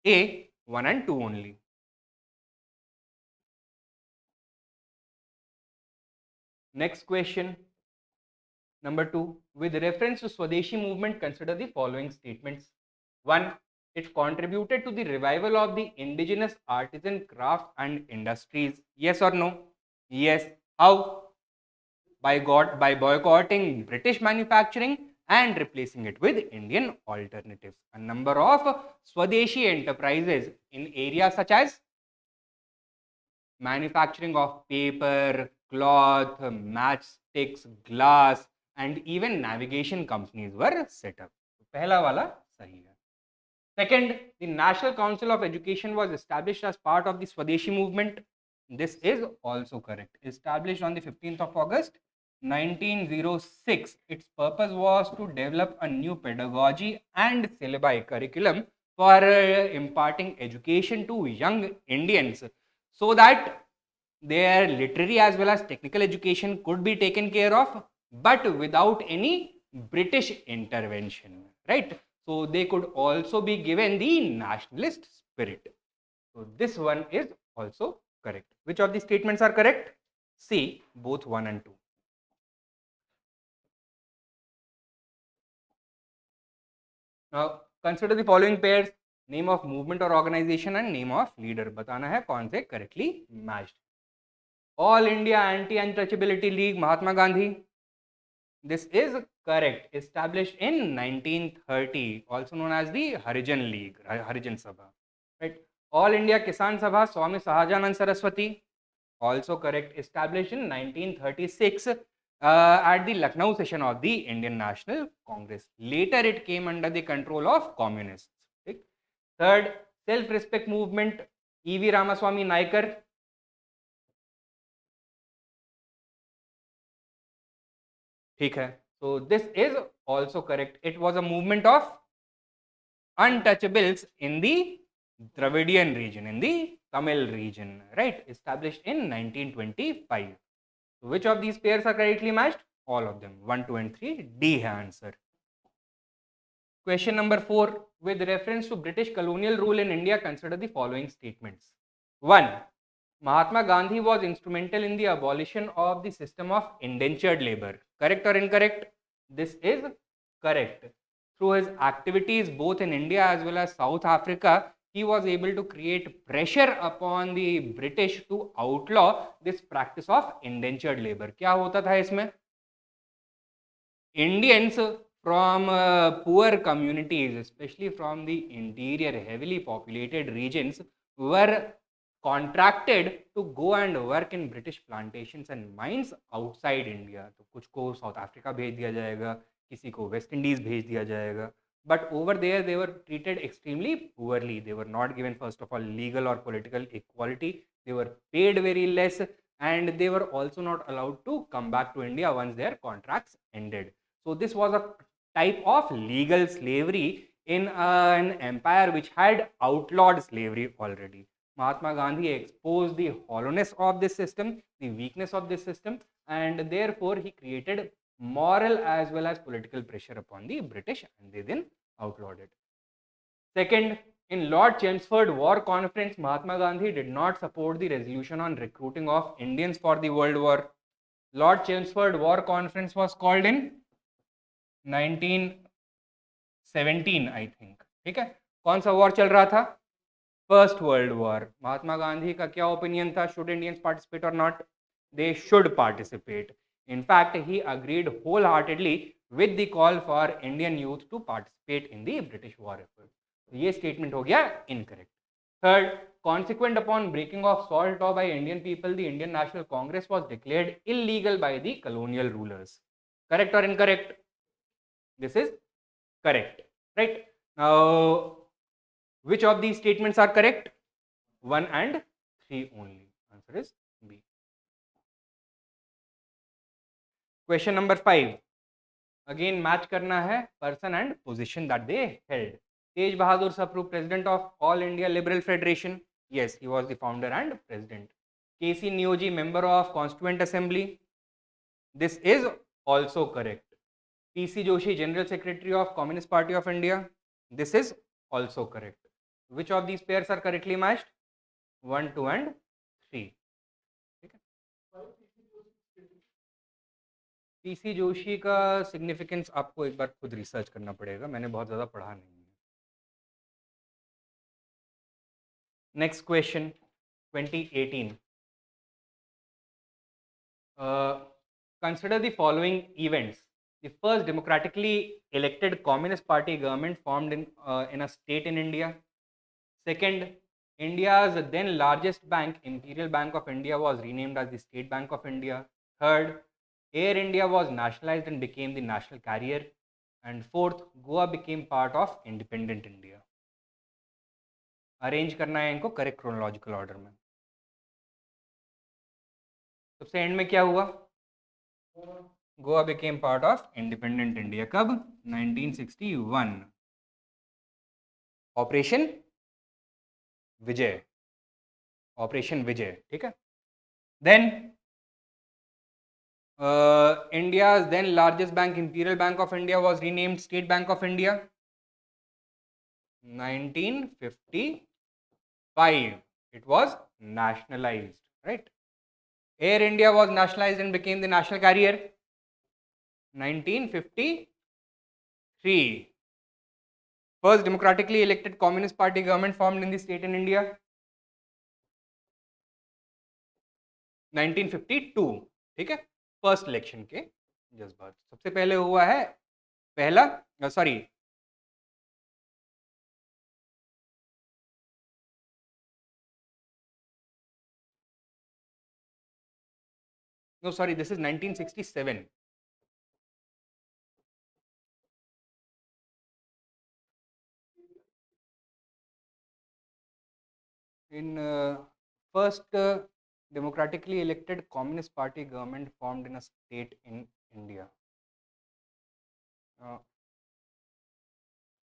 A, 1 and 2 only. Next question. Number 2. With reference to Swadeshi movement, consider the following statements. 1. It contributed to the revival of the indigenous artisan craft and industries. Yes or no? Yes. How? By boycotting British manufacturing and replacing it with Indian alternatives. A number of Swadeshi enterprises in areas such as manufacturing of paper, cloth, matchsticks, glass, and even navigation companies were set up. पहला वाला सही है. Second, the National Council of Education was established as part of the Swadeshi movement. This is also correct. Established on the 15th of August 1906. Its purpose was to develop a new pedagogy and syllabi curriculum for imparting education to young Indians so that their literary as well as technical education could be taken care of, but without any British intervention, right? So they could also be given the nationalist spirit. So this one is also correct. Which of these statements are correct? C, both 1 and 2. Now consider the following pairs: name of movement or organization and name of leader. बताना है कौन से correctly matched. All India Anti-Untouchability League, Mahatma Gandhi. This is correct. Established in 1930, also known as the Harijan League, Harijan Sabha. Right. All India Kisan Sabha, Swami Sahajanand Saraswati. Also correct. Established in 1936 at the Lucknow session of the Indian National Congress. Later, it came under the control of communists. Right. Third, self-respect movement, E.V. Ramaswamy Naikar. ठीक है. So this is also correct. It was a movement of untouchables in the Dravidian region, in the Tamil region, right? Established in 1925. So which of these pairs are correctly matched? All of them. 1, 2 and 3. D है answer. Question number 4. With reference to British colonial rule in India, consider the following statements. 1. Mahatma Gandhi was instrumental in the abolition of the system of indentured labor. Correct or incorrect? This is correct. Through his activities both in India as well as South Africa, he was able to create pressure upon the British to outlaw this practice of indentured labor. क्या होता था इसमें? Indians from poor communities, especially from the interior, heavily populated regions, were contracted to go and work in British plantations and mines outside India. तो कुछ को south Africa भेज दिया जाएगा, किसी को वेस्ट इंडीज भेज दिया जाएगा. But over there, they were treated extremely poorly. They were not given, first of all, legal or political equality. They were paid very less, and they were also not allowed to come back to India once their contracts ended. So this was a type of legal slavery in an empire which had outlawed slavery already. Mahatma Gandhi exposed the hollowness of this system, the weakness of this system, and therefore he created moral as well as political pressure upon the British, and they then outlawed it. Second, in Lord Chelmsford War Conference, Mahatma Gandhi did not support the resolution on recruiting of Indians for the World War. Lord Chelmsford War Conference was called in 1917, I think. ठीक है. कौन सा war चल रहा था? First world war. Mahatma Gandhi का क्या opinion था? शुड इंडियंस पार्टिसिपेट और नॉट? They should participate. In fact, he agreed wholeheartedly with the call for Indian youth to participate in the British war effort. ये statement हो गया incorrect. Third, consequent upon breaking of salt law by Indian people, the Indian National Congress was declared illegal by the colonial rulers. Correct or incorrect? This is correct, right? Now, which of these statements are correct? 1 and 3 only. Answer is B. Question number 5. Again, match करना है person and position that they held. Tej Bahadur Sapru, president of All India Liberal Federation. Yes, he was the founder and president. KC Neoji, member of Constituent Assembly. This is also correct. PC Joshi, general secretary of Communist Party of India. This is also correct. Which of these pairs are correctly matched? 1, 2 and 3. PC Joshi का significance आपको एक बार खुद research करना पड़ेगा, मैंने बहुत ज़्यादा पढ़ा नहीं है. Next question 2018. Consider the following events. The first democratically elected Communist Party government formed in a state in India. Second, India's then largest bank, Imperial Bank of India, was renamed as the State Bank of India. Third, Air India was nationalized and became the national carrier. And fourth, Goa became part of independent India. Arrange करना है इनको correct chronological order में. सबसे and में क्या हुआ? Goa became part of independent India. कब? 1961. Operation Vijay. Operation Vijay. ठीक है. Then India's then largest bank, Imperial Bank of India, was renamed State Bank of India. 1955. It was nationalized, right? Air India was nationalized and became the national carrier. 1953. First democratically elected Communist Party government formed in the state in India. 1952. ठीक है, first election के just बाद सबसे पहले हुआ है पहला sorry no sorry this is 1967. In first democratically elected Communist Party government formed in a state in India.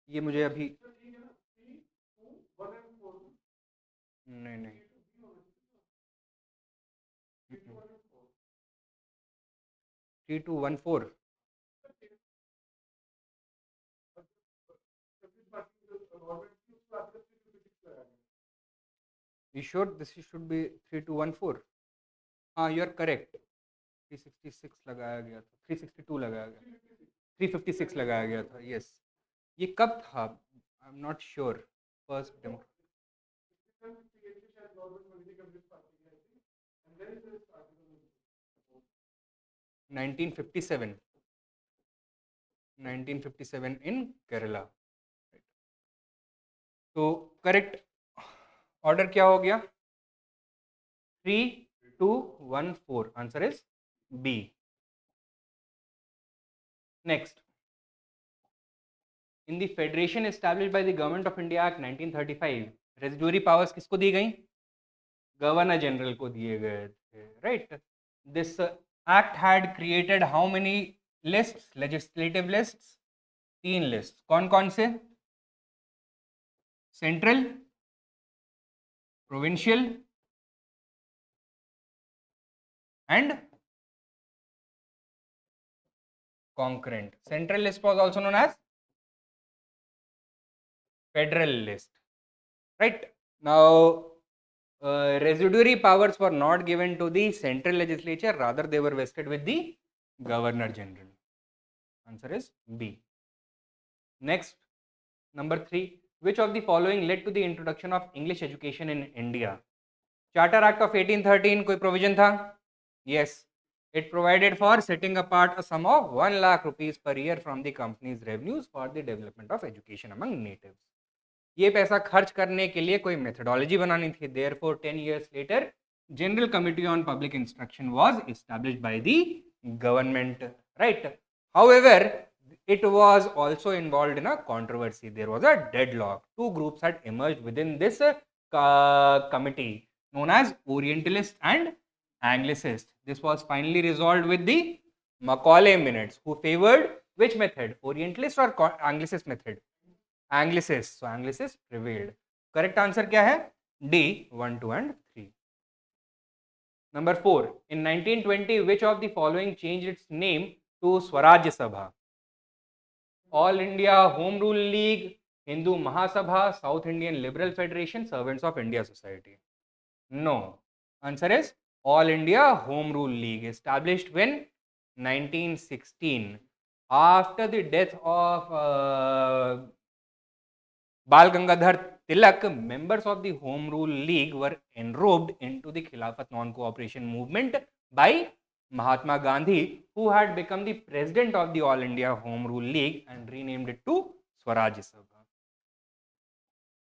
ये मुझे अभी नहीं नहीं 3214. You sure this should be 3214? हाँ, you are correct. 366 लगाया गया था, 362 लगाया गया, 356 लगाया गया था. Yes. ये कब था? I'm not sure. First demo. 1957. 1957 in Kerala. तो करेक्ट ऑर्डर क्या हो गया? 3214. Answer is B. Next, in the federation established by the government of India act 1935 residuary powers किसको दी गई? गवर्नर जनरल को दिए गए थे, right? This act had created how many lists, legislative lists? 3 list. कौन कौन से? Central, provincial and concurrent. Central list was also known as federal list, right? Now residuary powers were not given to the central legislature, rather they were vested with the governor general. Answer is B. Next, number 3, which of the following led to the introduction of English education in India? Charter Act of 1813 कोई provision था? Yes, it provided for setting apart a sum of 1 lakh rupees per year from the company's revenues for the development of education among natives. ये पैसा खर्च करने के लिए कोई methodology बनानी थी. Therefore 10 years later General Committee on Public Instruction was established by the government, right? However, it was also involved in a controversy. There was a deadlock. Two groups had emerged within this committee known as Orientalist and Anglicist. This was finally resolved with the Macaulay Minutes, who favored which method? Orientalist or Anglicist method? Anglicist. So Anglicist prevailed. Correct answer क्या है? D. 1, 2 and 3. Number 4. In 1920, which of the following changed its name to Swaraj Sabha? All India Home Rule League, Hindu Mahasabha, South Indian Liberal Federation, Servants of India Society. No. Answer is All India Home Rule League, established when? 1916. After the death of Bal Gangadhar Tilak, members of the Home Rule League were enrobed into the Khilafat non-cooperation movement by Mahatma Gandhi, who had become the president of the All India Home Rule League and renamed it to Swaraj Sabha.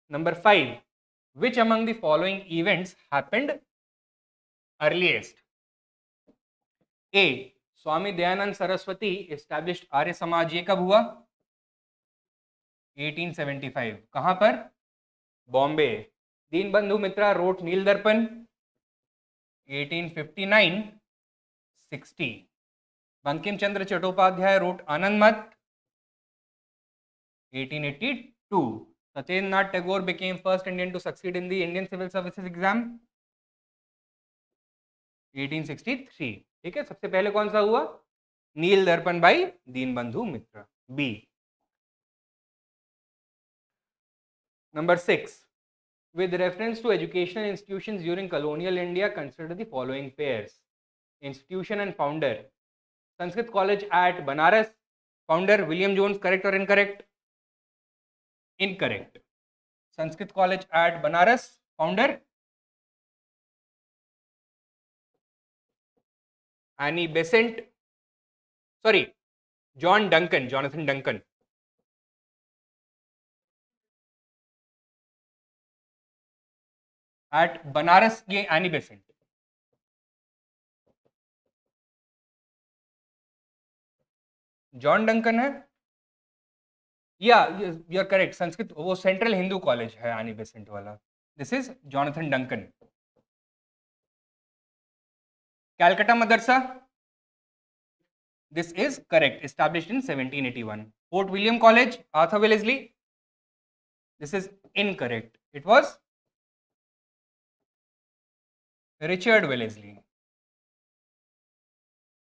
Number 5. Which among the following events happened earliest? A. Swami Dayanand Saraswati established Arya Samaj. ये कब हुआ? 1875. कहां पर? बॉम्बे. दीनबंधु मित्रा wrote नील दर्पण. 1859. 60. Bankim Chandra Chattopadhyay wrote आनंद मठ. 1882. Satyendra Tagore became first Indian to succeed in the Indian Civil Services exam. 1863. ठीक है, सबसे पहले कौन सा हुआ? Neel Darpan by Dinabandhu Mitra, B. Number 6, with reference to educational institutions during colonial India, consider the following pairs: institution and founder. Sanskrit College at Banaras, founder William Jones, correct or incorrect? Incorrect. Sanskrit College at Banaras, founder Annie Besant, sorry, Jonathan Duncan. At Banaras ये Annie Besant, John Duncan है, या you are correct, Sanskrit वो central Hindu college है Annie Besant वाला, this is Jonathan Duncan. Calcutta Madrasa, this is correct, established in 1781. Fort William College, Arthur Wellesley, this is incorrect, it was Richard Wellesley.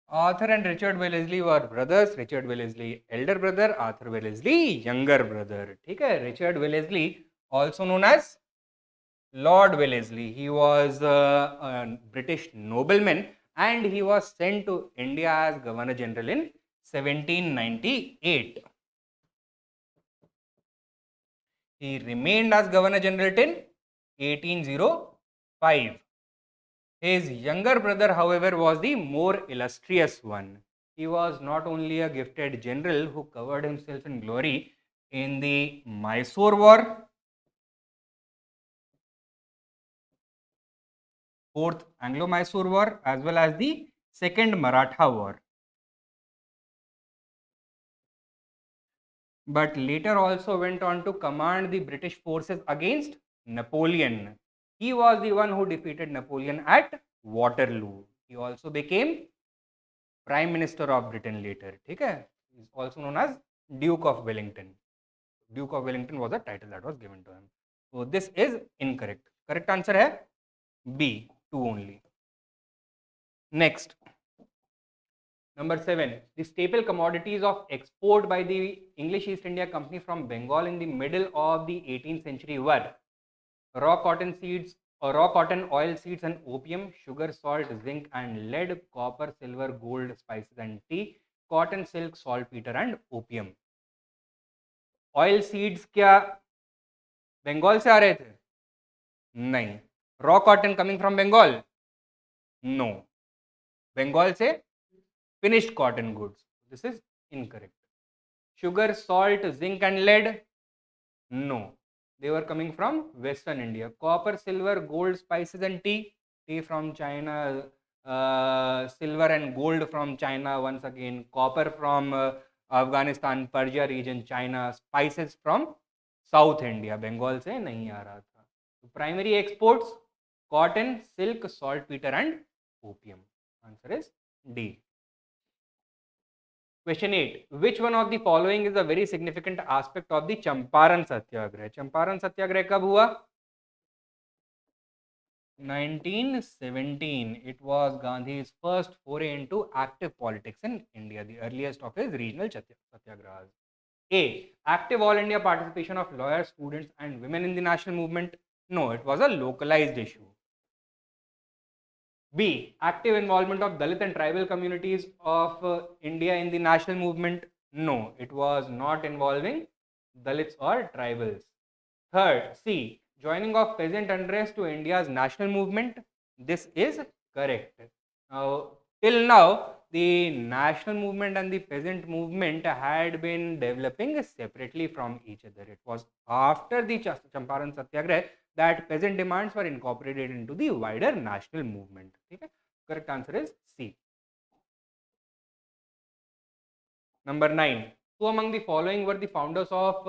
Arthur and Richard Wellesley were brothers. Richard Wellesley elder brother, Arthur Wellesley younger brother. ठीक है, Richard Wellesley also known as Lord Wellesley. He was a British nobleman and he was sent to India as Governor General in 1798. He remained as Governor General till 1805. His younger brother, however, was the more illustrious one. He was not only a gifted general who covered himself in glory in the Mysore War, Fourth Anglo-Mysore War, as well as the Second Maratha War, but later also went on to command the British forces against Napoleon. He was the one who defeated Napoleon at Waterloo. He also became Prime Minister of Britain later. ठीक है, he is also known as Duke of Wellington. Duke of Wellington was the title that was given to him. So this is incorrect. Correct answer है B, 2 only. Next, number 7, the staple commodities of export by the English East India Company from Bengal in the middle of the 18th century were raw cotton seeds, or raw cotton, oil seeds and opium, sugar, salt, zinc and lead, copper, silver, gold, spices and tea, cotton, silk, saltpeter and opium. Oil seeds क्या बंगाल से आ रहे थे? नहीं. Raw cotton coming from Bengal? No. Bengal से finished cotton goods, this is incorrect. sugar, salt, zinc and lead? No, they were coming from Western India. Copper, silver, gold, spices and tea? Tea from China, silver and gold from China once again, copper from Afghanistan, Persia region, China, spices from South India. Bengal से नहीं आ रहा था. Primary exports: cotton, silk, saltpeter and opium. Answer is D. Question 8. Which one of the following is a very significant aspect of the Champaran Satyagraha? Champaran Satyagraha कब हुआ? 1917. It was Gandhi's first foray into active politics in India, the earliest of his regional satyagrahas. A. Active all India participation of lawyers, students and women in the national movement? No, it was a localized issue. B. Active involvement of Dalit and tribal communities of India in the national movement? No, it was not involving Dalits or tribals. Third, C. Joining of peasant unrest to India's national movement? This is correct. Now, till now, the national movement and the peasant movement had been developing separately from each other. It was after the Champaran Satyagraha that peasant demands were incorporated into the wider national movement. Okay? Correct answer is C. Number 9. Who among the following were the founders of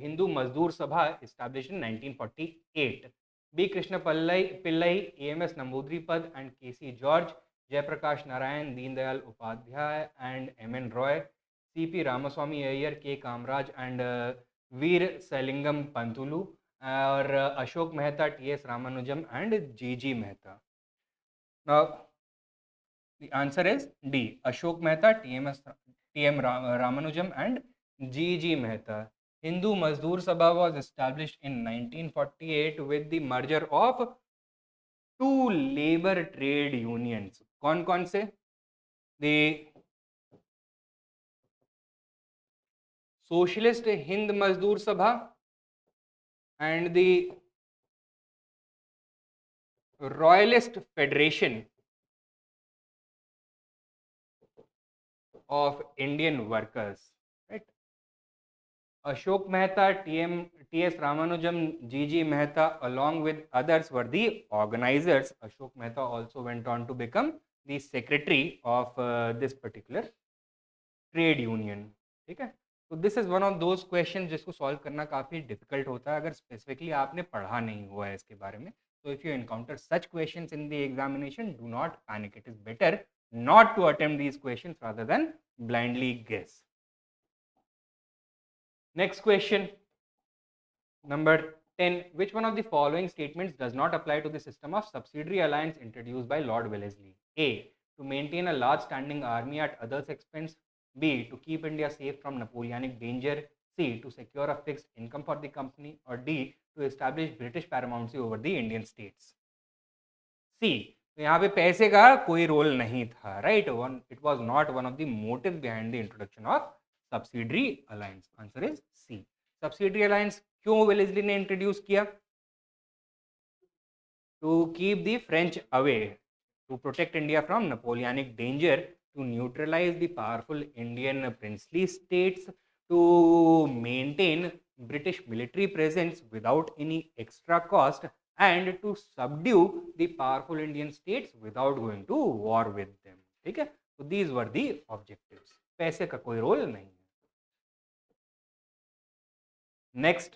Hindu Mazdoor Sabha established in 1948? B. Krishna Pillai, A.M.S. Namboodiripad and K.C. George, Jayaprakash Narayan, Deen Dayal Upadhyay and M.N. Roy, C.P. Ramaswamy Iyer, K. Kamraj and Veer Selingam Pantulu, or Ashok Mehta, T.S. Ramanujam and G.G. Mehta. Now, The answer is D. Ashok Mehta, T.M. Ramanujam and G.G. Mehta. Hindu Mazdoor Sabha was established in 1948 with the merger of two labor trade unions. कौन से? The Socialist Hind Mazdoor Sabha and the Royalist Federation of Indian Workers, right? Ashok Mehta, T.S. Ramanujam, G.G. Mehta, along with others, were the organizers. Ashok Mehta also went on to become the secretary of this particular trade union. ठीक है? So this is one of those questions जिसको solve करना काफ़ी difficult होता है अगर specifically आपने पढ़ा नहीं हुआ है इसके बारे में. So if you encounter such questions in the examination, do not panic. It is better not to attempt these questions rather than blindly guess. Next question, number 10. Which one of the following statements does not apply to the system of subsidiary alliance introduced by Lord Wellesley? A. To maintain a large standing army at others' expense. B. To keep India safe from Napoleonic danger. C. To secure a fixed income for the company. Or D. To establish British paramountcy over the Indian states. C. तो यहाँ पे पैसे का कोई role नहीं था, right? It was not one of the motive behind the introduction of subsidiary alliance. Answer is C. Subsidiary alliance क्यों Wellesley ने इंट्रोड्यूस किया? To keep the French away, to protect India from Napoleonic danger, to neutralise the powerful Indian princely states, to maintain British military presence without any extra cost, and to subdue the powerful Indian states without going to war with them. ठीक है? So these were the objectives. पैसे का कोई role नहीं है. Next,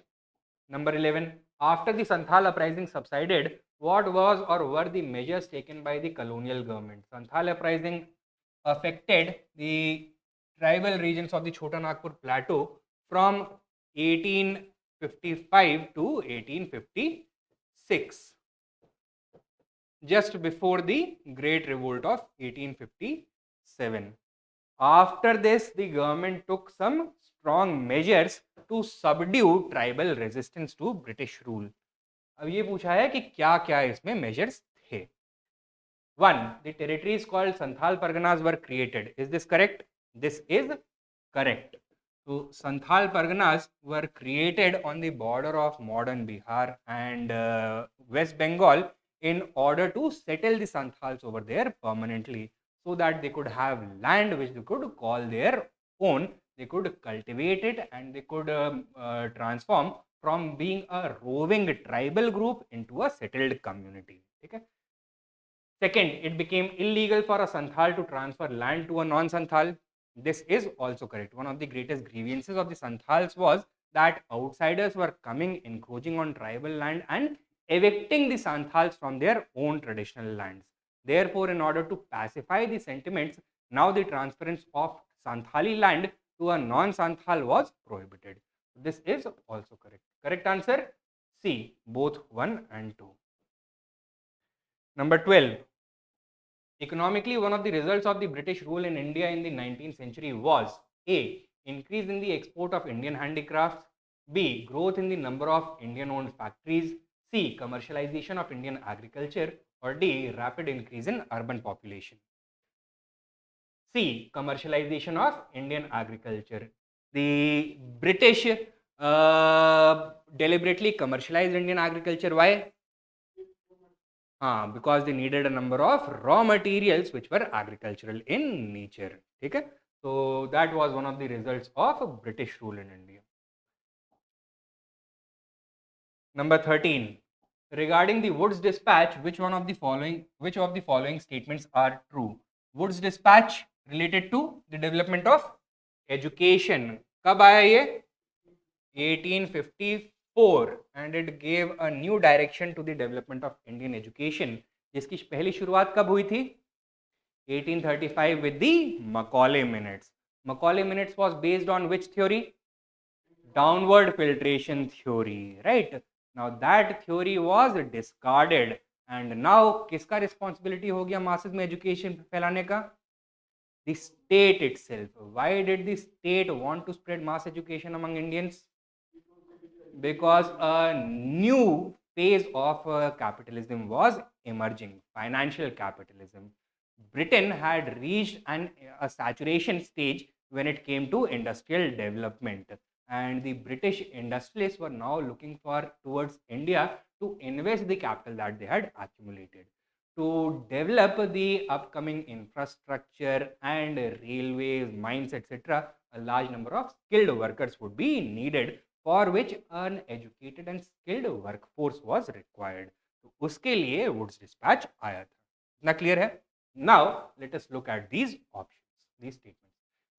number 11. After the Santhal uprising subsided, what was or were the measures taken by the colonial government? Santhal uprising affected the tribal regions of the Chota Nagpur plateau from 1855 to 1856, just before the Great Revolt of 1857. After this, the government took some strong measures to subdue tribal resistance to British rule. अब ये पूछा है कि क्या क्या इसमें measures थे. 1. The territories called Santhal Parganas were created. Is this correct? This is correct. So Santhal Parganas were created on the border of modern Bihar and West Bengal in order to settle the Santhals over there permanently, so that they could have land which they could call their own, they could cultivate it, and they could transform from being a roving tribal group into a settled community. Okay? Second, it became illegal for a Santhal to transfer land to a non-Santhal. This is also correct. One of the greatest grievances of the Santhals was that outsiders were coming, encroaching on tribal land and evicting the Santhals from their own traditional lands. Therefore, in order to pacify the sentiments, now the transference of Santhali land to a non-Santhal was prohibited. This is also correct. Correct answer C, both 1 and 2. Number 12. Economically, one of the results of the British rule in India in the 19th century was A. Increase in the export of Indian handicrafts. B. Growth in the number of Indian-owned factories. C. Commercialization of Indian agriculture. Or D. Rapid increase in urban population. C. Commercialization of Indian agriculture. The British deliberately commercialized Indian agriculture. Why? Because they needed a number of raw materials which were agricultural in nature. Okay? So that was one of the results of British rule in India. Number 13. Regarding the Woods Dispatch, which of the following statements are true? Woods Dispatch related to the development of education. कब आया ये? 1854, and it gave a new direction to the development of Indian education. जिसकी पहली शुरुआत कब हुई थी? 1835 with the Macaulay Minutes. Macaulay Minutes was based on which theory? Downward filtration theory, right? Now that theory was discarded and now किसका responsibility हो गया masses में एजुकेशन फैलाने का? The state itself. Why did the state want to spread mass education among Indians? Because a new phase of capitalism was emerging, financial capitalism. Britain had reached a saturation stage when it came to industrial development, and the British industrialists were now looking towards India to invest the capital that they had accumulated to develop the upcoming infrastructure and railways, mines, etc. A large number of skilled workers would be needed, for which an educated and skilled workforce was required. तो उसके लिए woods dispatch आया था. इतना clear है? Now let us look at these options, these statements.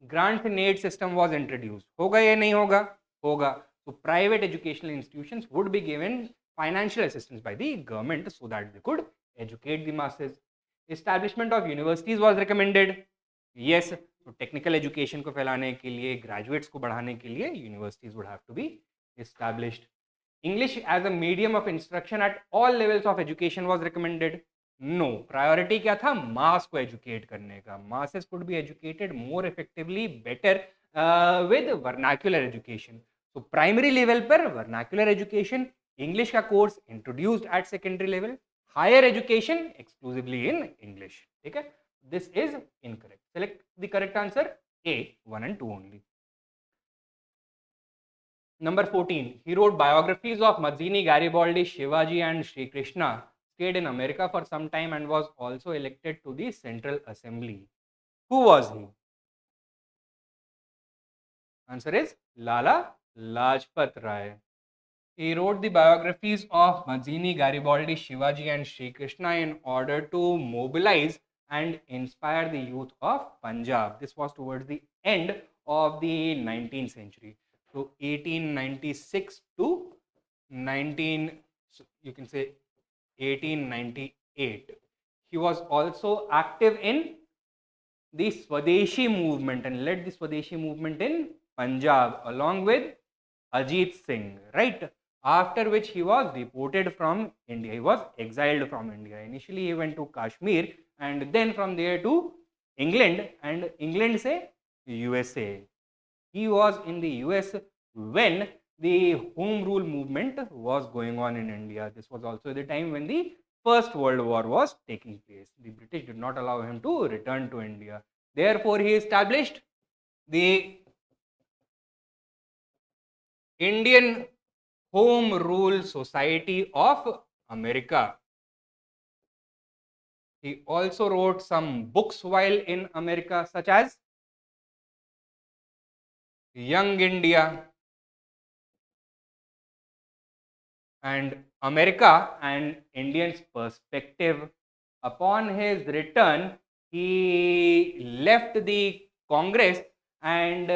Grants and aid system was introduced. होगा या नहीं होगा? होगा. So private educational institutions would be given financial assistance by the government so that they could educate the masses. Establishment of universities was recommended. Yes, तो technical education को फैलाने के लिए, ग्रेजुएट्स को बढ़ाने के लिए universities would have to be established. English as a medium of instruction at all levels of education was recommended. No, priority क्या था? मास को एजुकेट करने का. Masses could be educated more effectively, better with vernacular education. तो primary level पर vernacular education, English का course introduced at secondary level, higher education exclusively in English. ठीक है, this is incorrect. Select the correct answer, A, 1 and 2 only. Number 14, he wrote biographies of Mazzini, Garibaldi, Shivaji and Sri Krishna, stayed in America for some time and was also elected to the Central Assembly. Who was he? Answer is Lala Lajpat Rai. He wrote the biographies of Mazzini, Garibaldi, Shivaji and Sri Krishna in order to mobilize and inspire the youth of Punjab. This was towards the end of the 19th century. So 1896 to 1898. He was also active in the Swadeshi movement and led the Swadeshi movement in Punjab along with Ajit Singh, right? After which he was deported from India. He was exiled from India. Initially he went to Kashmir and then from there to England, and England say USA. He was in the US when the home rule movement was going on in India. This was also the time when the First World War was taking place. The British did not allow him to return to India. Therefore, he established the Indian Home Rule Society of America. He also wrote some books while in America, such as Young India and America and Indians' Perspective. Upon his return, he left the Congress and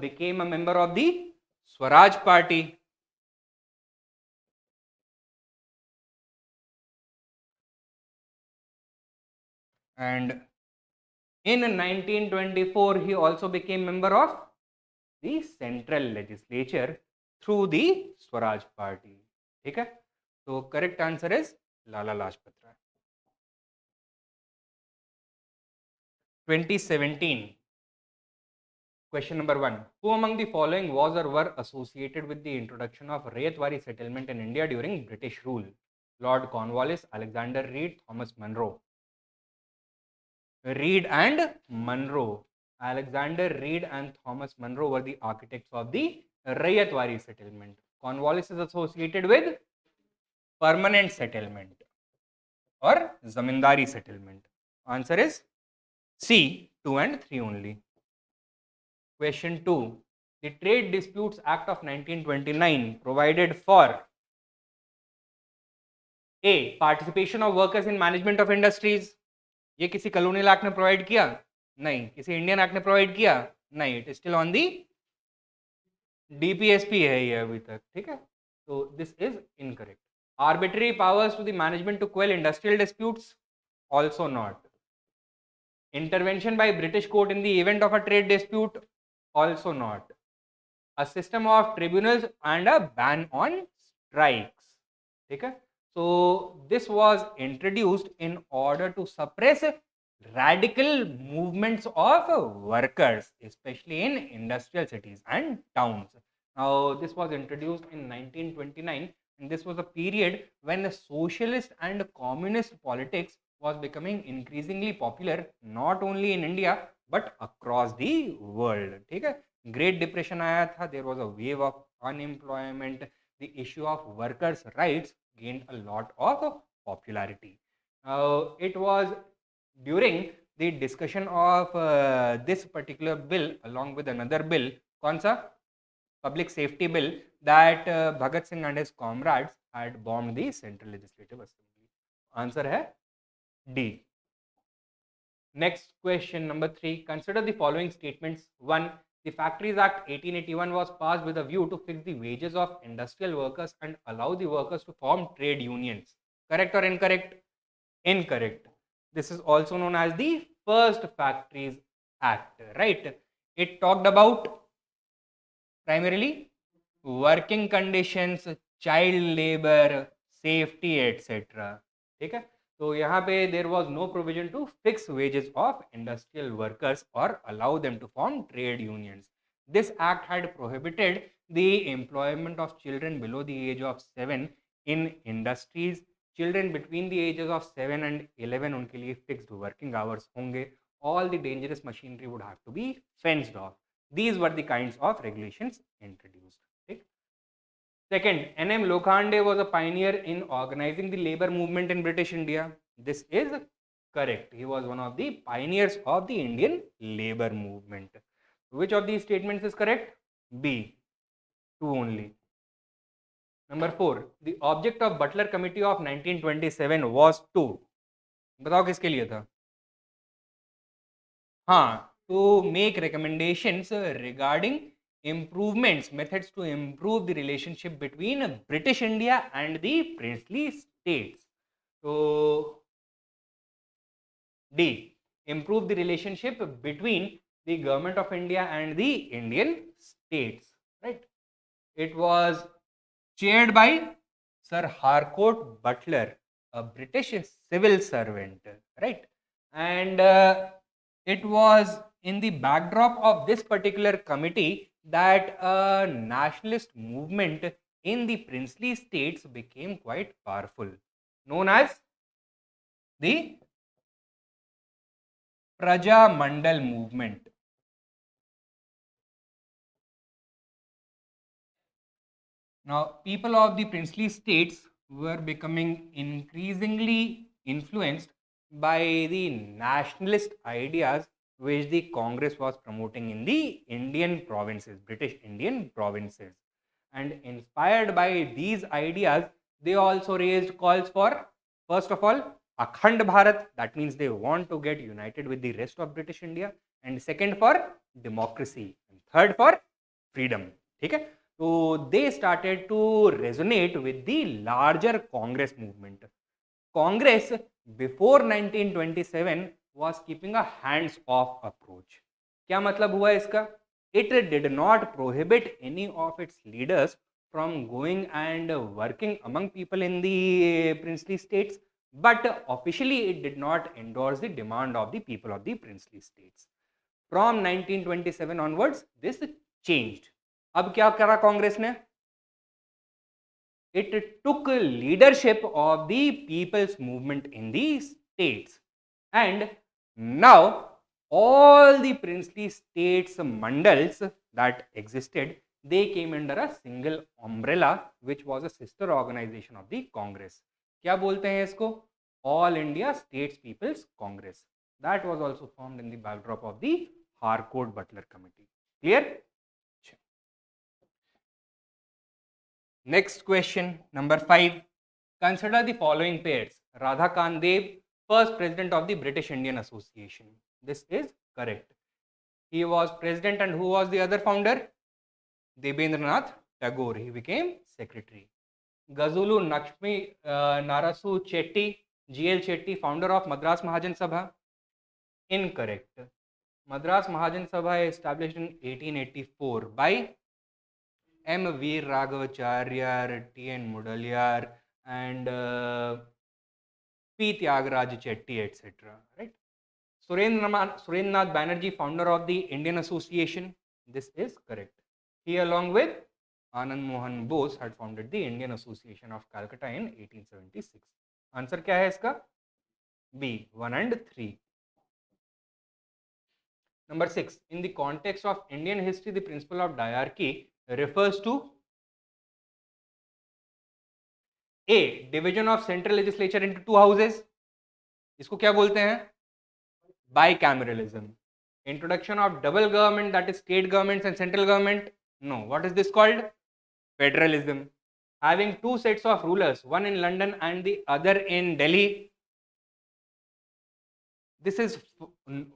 became a member of the Swaraj Party. And in 1924, he also became member of the Central Legislature through the Swaraj Party. ठीक है, तो correct answer is Lala Lajpat Rai. 2017. Question number 1. Who among the following was or were associated with the introduction of Rayatwari settlement in India during British rule? Lord Cornwallis, Alexander Reed, Thomas Munro. Reed and Munro. Alexander Reed and Thomas Munro were the architects of the Rayatwari settlement. Cornwallis is associated with permanent settlement or zamindari settlement. Answer is C, 2 and 3 only. Question 2. The Trade Disputes Act of 1929 provided for A. Participation of workers in management of industries. ये किसी colonial act ने provide किया? नहीं. किसी Indian act ने provide किया? नहीं. It is still on the DPSP है ये अभी तक. ठीक है? So this is incorrect. Arbitrary powers to the management to quell industrial disputes? Also not. Intervention by British court in the event of a trade dispute? Also not. A system of tribunals and a ban on strikes. ठीक है? So this was introduced in order to suppress radical movements of workers, especially in industrial cities and towns. Now, this was introduced in 1929, and this was a period when the socialist and communist politics was becoming increasingly popular, not only in India but across the world. ठीक है? Great Depression आया था, there was a wave of unemployment, the issue of workers' rights gained a lot of popularity. It was during the discussion of this particular bill along with another bill, कौन सा? Public Safety Bill, that Bhagat Singh and his comrades had bombed the Central Legislative Assembly. Answer है D. Next question, number 3. Consider the following statements. 1. The Factories Act 1881 was passed with a view to fix the wages of industrial workers and allow the workers to form trade unions. Correct or incorrect? Incorrect. This is also known as the First Factories Act, right? It talked about primarily working conditions, child labor, safety, etc. ठीक है? तो यहाँ पे there was no provision to fix wages of industrial workers or allow them to form trade unions. This act had prohibited the employment of children below the age of 7 in industries. Children between the ages of 7 and 11 उनके लिए fixed working hours होंगे. All the dangerous machinery would have to be fenced off. These were the kinds of regulations introduced. Okay? Second, N.M. Lokhande was a pioneer in organizing the labor movement in British India. This is correct. He was one of the pioneers of the Indian labor movement. Which of these statements is correct? B. 2 only. Number 4. The object of Butler Committee of 1927 was to. बताओ किसके लिए था? हाँ, to make recommendations regarding improvements, methods to improve the relationship between British India and the princely states. So, D. Improve the relationship between the government of India and the Indian states. Right? It was chaired by Sir Harcourt Butler, a British civil servant. Right? And it was in the backdrop of this particular committee that a nationalist movement in the princely states became quite powerful, known as the Praja Mandal movement. Now, people of the princely states were becoming increasingly influenced by the nationalist ideas which the Congress was promoting in the Indian provinces, British Indian provinces. And inspired by these ideas, they also raised calls for, first of all, Akhand Bharat, that means they want to get united with the rest of British India, and second for democracy, and third for freedom. Okay? So they started to resonate with the larger Congress movement. Congress before 1927 was keeping a hands-off approach. क्या मतलब हुआ इसका? It did not prohibit any of its leaders from going and working among people in the princely states, but officially it did not endorse the demand of the people of the princely states. From 1927 onwards, this changed. अब क्या करा कांग्रेस ने? It took leadership of the people's movement in the states, and now all the princely states mandals that existed, they came under a single umbrella which was a sister organization of the Congress. क्या बोलते हैं इसको? All India States People's Congress. That was also formed in the backdrop of the Harcourt Butler Committee. Clear? Next question, number 5. Consider the following pairs. Radhakant Dev, first president of the British Indian Association. This is correct. He was president, and who was the other founder? Debendranath Tagore. He became secretary. Gazulu Lakshmi Narasu Chetty, GL Chetty, founder of Madras Mahajan Sabha. Incorrect. Madras Mahajan Sabha established in 1884 by M. V. Raghavacharya, T. N. Mudaliar, and P. Tyagaraja Chetty, etc. Right? Surendranath Banerjee, founder of the Indian Association. This is correct. He, along with Anand Mohan Bose, had founded the Indian Association of Calcutta in 1876. Answer क्या है इसका? B, 1 and 3. Number 6. In the context of Indian history, the principle of diarchy refers to A. Division of central legislature into two houses. इसको क्या बोलते हैं? Bicameralism. Introduction of double government, that is state governments and central government. No. What is this called? Federalism. Having two sets of rulers, one in London and the other in Delhi. This is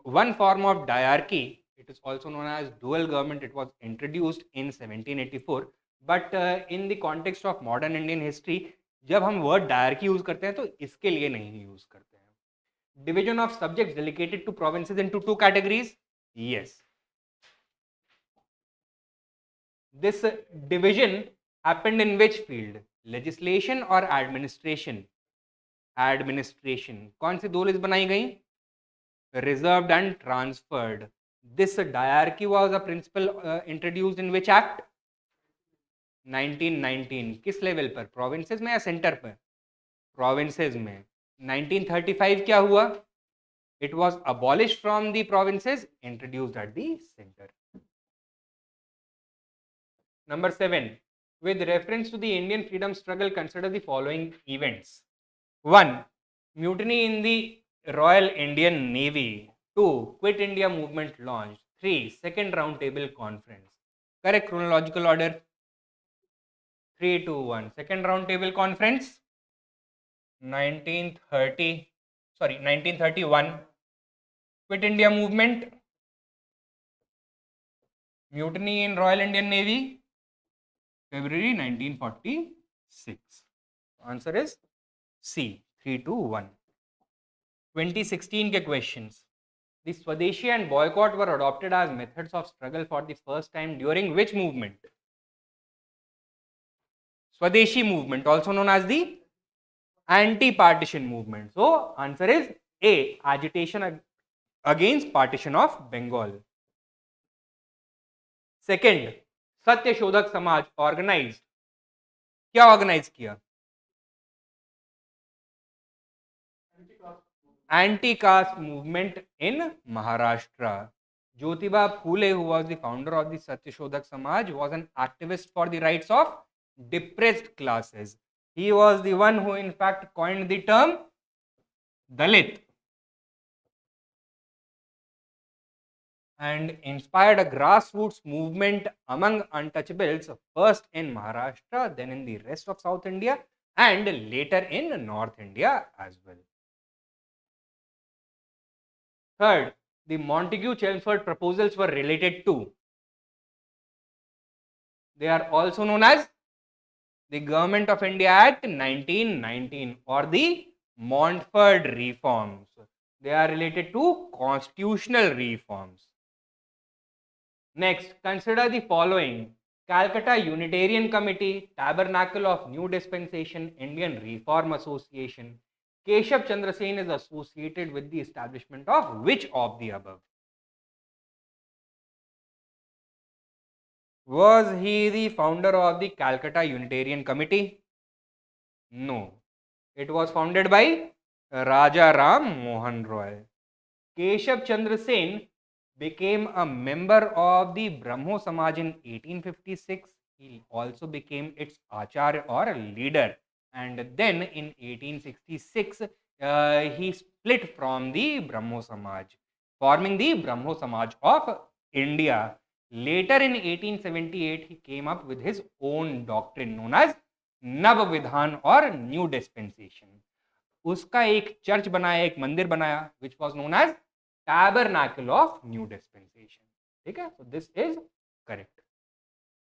one form of diarchy. It is also known as dual government. It was introduced in 1784. But in the context of modern Indian history, जब हम word diarchy use करते हैं तो इसके लिए नहीं use करते हैं. Division of subjects delegated to provinces into two categories. Yes. This division happened in which field? Legislation or administration? Administration. कौन सी दो लिस्ट बनाई गई? Reserved and transferred. This diarchy was a principle introduced in which act? 1919. किस level पर? Provinces में या centre पर? Provinces में. 1935 क्या हुआ? It was abolished from the provinces, introduced at the center. Number 7. With reference to the Indian freedom struggle, consider the following events. 1. Mutiny in the Royal Indian Navy. 2. Quit India movement launched. 3. Second round table conference. Correct chronological order. 3, 2, 1. Second round table conference. 1931. Quit India movement. Mutiny in Royal Indian Navy. February 1946. Answer is C. 3, 2, 1. 2016 के questions. The Swadeshi and boycott were adopted as methods of struggle for the first time during which movement? Swadeshi movement, also known as the anti-partition movement. So, answer is A. Agitation against partition of Bengal. Second, सत्य शोधक समाज organized. क्या organize किया? Anti-caste movement in Maharashtra. Jyotiba Phule, who was the founder of the Satya Shodhak Samaj, was an activist for the rights of depressed classes. He was the one who in fact coined the term Dalit and inspired a grassroots movement among untouchables, first in Maharashtra, then in the rest of South India, and later in North India as well. Third, the Montagu-Chelmsford proposals were related to. They are also known as the Government of India Act 1919 or the Montford reforms. They are related to constitutional reforms. Next, consider the following: Calcutta Unitarian Committee, Tabernacle of New Dispensation, Indian Reform Association. Keshav Chandra Sen is associated with the establishment of which of the above? Was he the founder of the Calcutta Unitarian Committee? No. It was founded by Raja Ram Mohan Roy. Keshav Chandra Sen became a member of the Brahmo Samaj in 1856. He also became its Acharya or leader. And then in 1866, he split from the Brahmo Samaj, forming the Brahmo Samaj of India. Later in 1878, he came up with his own doctrine known as Nav Vidhan or New Dispensation. उसका एक church बनाया, एक मंदिर बनाया, which was known as Tabernacle of New Dispensation. ठीक है? So this is correct.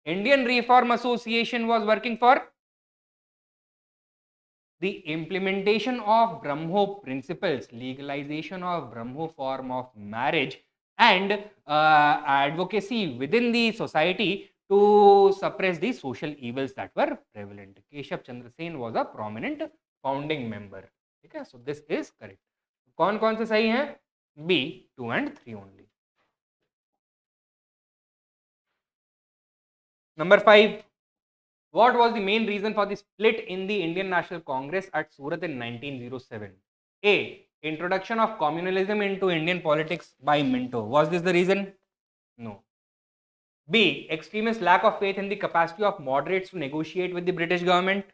Indian Reform Association was working for the implementation of Brahmo principles, legalization of Brahmo form of marriage, and advocacy within the society to suppress the social evils that were prevalent. Keshav Chandra Sen was a prominent founding member. ठीक है, so this is correct. कौन कौन से सही हैं? B, 2 and 3 only. Number 5. What was the main reason for the split in the Indian National Congress at Surat in 1907? A. Introduction of communalism into Indian politics by Minto. Was this the reason? No. B. Extremist lack of faith in the capacity of moderates to negotiate with the British government.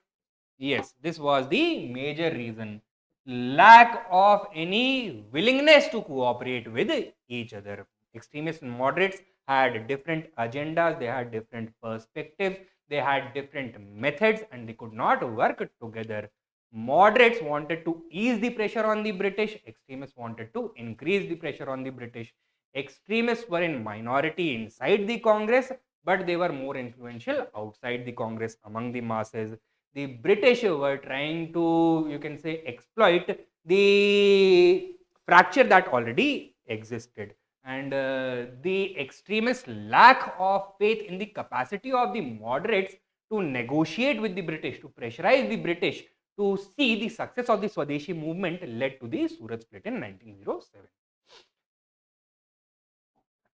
Yes, this was the major reason. Lack of any willingness to cooperate with each other. Extremists and moderates had different agendas, they had different perspectives, they had different methods, and they could not work together. Moderates wanted to ease the pressure on the British, extremists wanted to increase the pressure on the British. Extremists were in minority inside the Congress, but they were more influential outside the Congress among the masses. The British were trying to, you can say, exploit the fracture that already existed. And the extremist lack of faith in the capacity of the moderates to negotiate with the British, to pressurize the British to see the success of the Swadeshi movement led to the Surat split in 1907.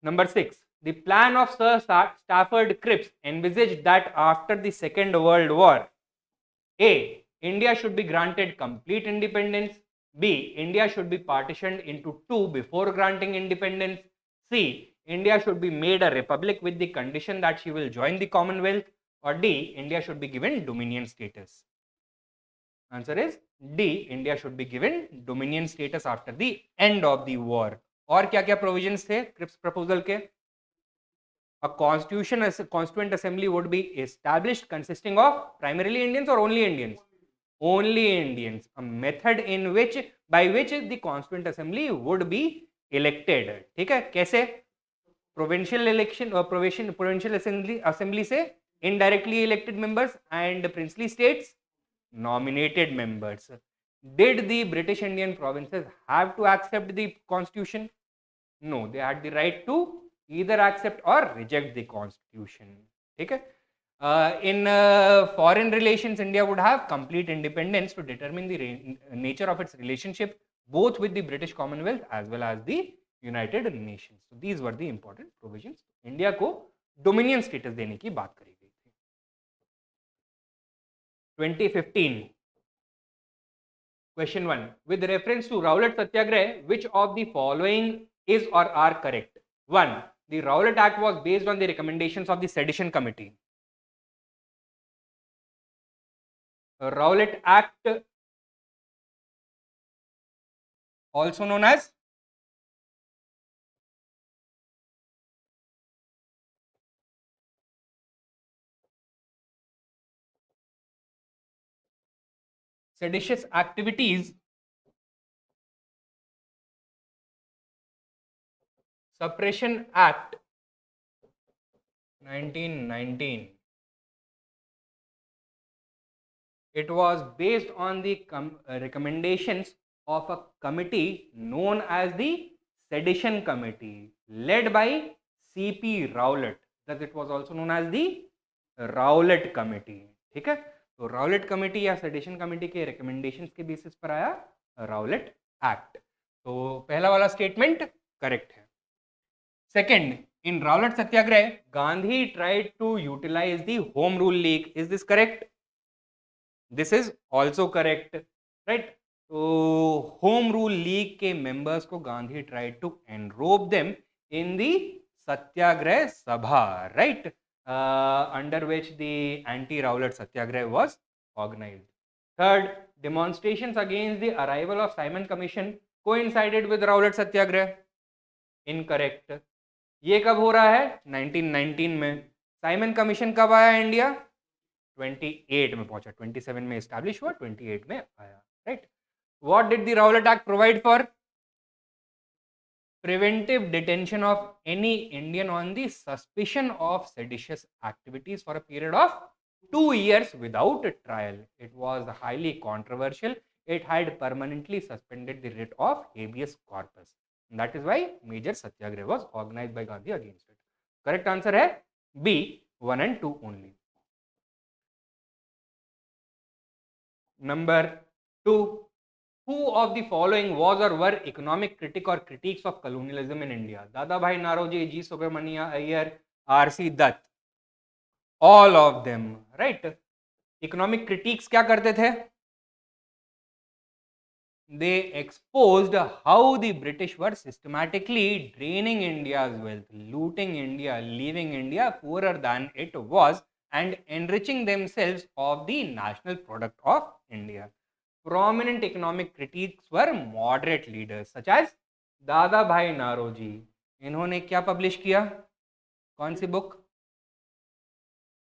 Number 6. The plan of Sir Stafford Cripps envisaged that after the Second World War, A. India should be granted complete independence. B. India should be partitioned into two before granting independence. C. India should be made a republic with the condition that she will join the Commonwealth. Or D. India should be given dominion status. Answer is D. India should be given dominion status after the end of the war. और क्या क्या provisions थे Cripps proposal के? A constituent assembly would be established consisting of primarily Indians or only Indians? Only Indians. A method in which, by which the constituent assembly would be elected. ठीक है, कैसे? Provincial election or provincial assembly से indirectly elected members and princely states nominated members. Did the British Indian provinces have to accept the constitution? No, they had the right to either accept or reject the constitution. ठीक है? In foreign relations, India would have complete independence to determine the nature of its relationship both with the British Commonwealth as well as the United Nations. So these were the important provisions. India को dominion status देने की बात करी गई थी. 2015. Question 1. With reference to Rowlatt Satyagraha, which of the following is or are correct? 1. The Rowlatt Act was based on the recommendations of the Sedition Committee. Rowlatt Act, also known as Seditious Activities Suppression Act 1919. It was based on the recommendations of a committee known as the Sedition Committee, led by C.P. Rowlatt. Thus, it was also known as the Rowlatt Committee. ठीक है, तो Rowlatt Committee या Sedition Committee के recommendations के basis पर आया Rowlatt Act. तो पहला वाला statement correct है. Second, in Rowlatt Satyagraha, Gandhi tried to utilize the Home Rule League. Is this correct? This is also correct, right? So Home Rule League के members को Gandhi tried to enrobe them in the Satyagraha Sabha, right? Under which the anti-Rowlatt Satyagraha was organized. Third, demonstrations against the arrival of Simon Commission coincided with Rowlatt Satyagraha. Incorrect. ये कब हो रहा है? 1919 में. Simon commission कब आया India? 28 में पहुंचा. 27 में एस्टैब्लिश हुआ, 28 में आया, right? What did the Rowlatt act provide for? preventive detention of any Indian on the suspicion of seditious activities for a period of 2 years without a trial. It was highly controversial. It had permanently suspended the writ of habeas corpus. And that is why major satyagraha was organized by Gandhi against it. Correct answer है B. 1 and 2 only. Number 2, who of the following was or were economic critic or critiques of colonialism in India? Dadabhai Naroji, G. Subramania Iyer, R.C. Dutt. All of them, right? Economic critiques क्या करते थे? They exposed how the British were systematically draining India's wealth, looting India, leaving India poorer than it was, and enriching themselves of the national product of India. Prominent economic critics were moderate leaders such as दादा भाई नारोजी. इन्होंने क्या publish किया? कौन सी book?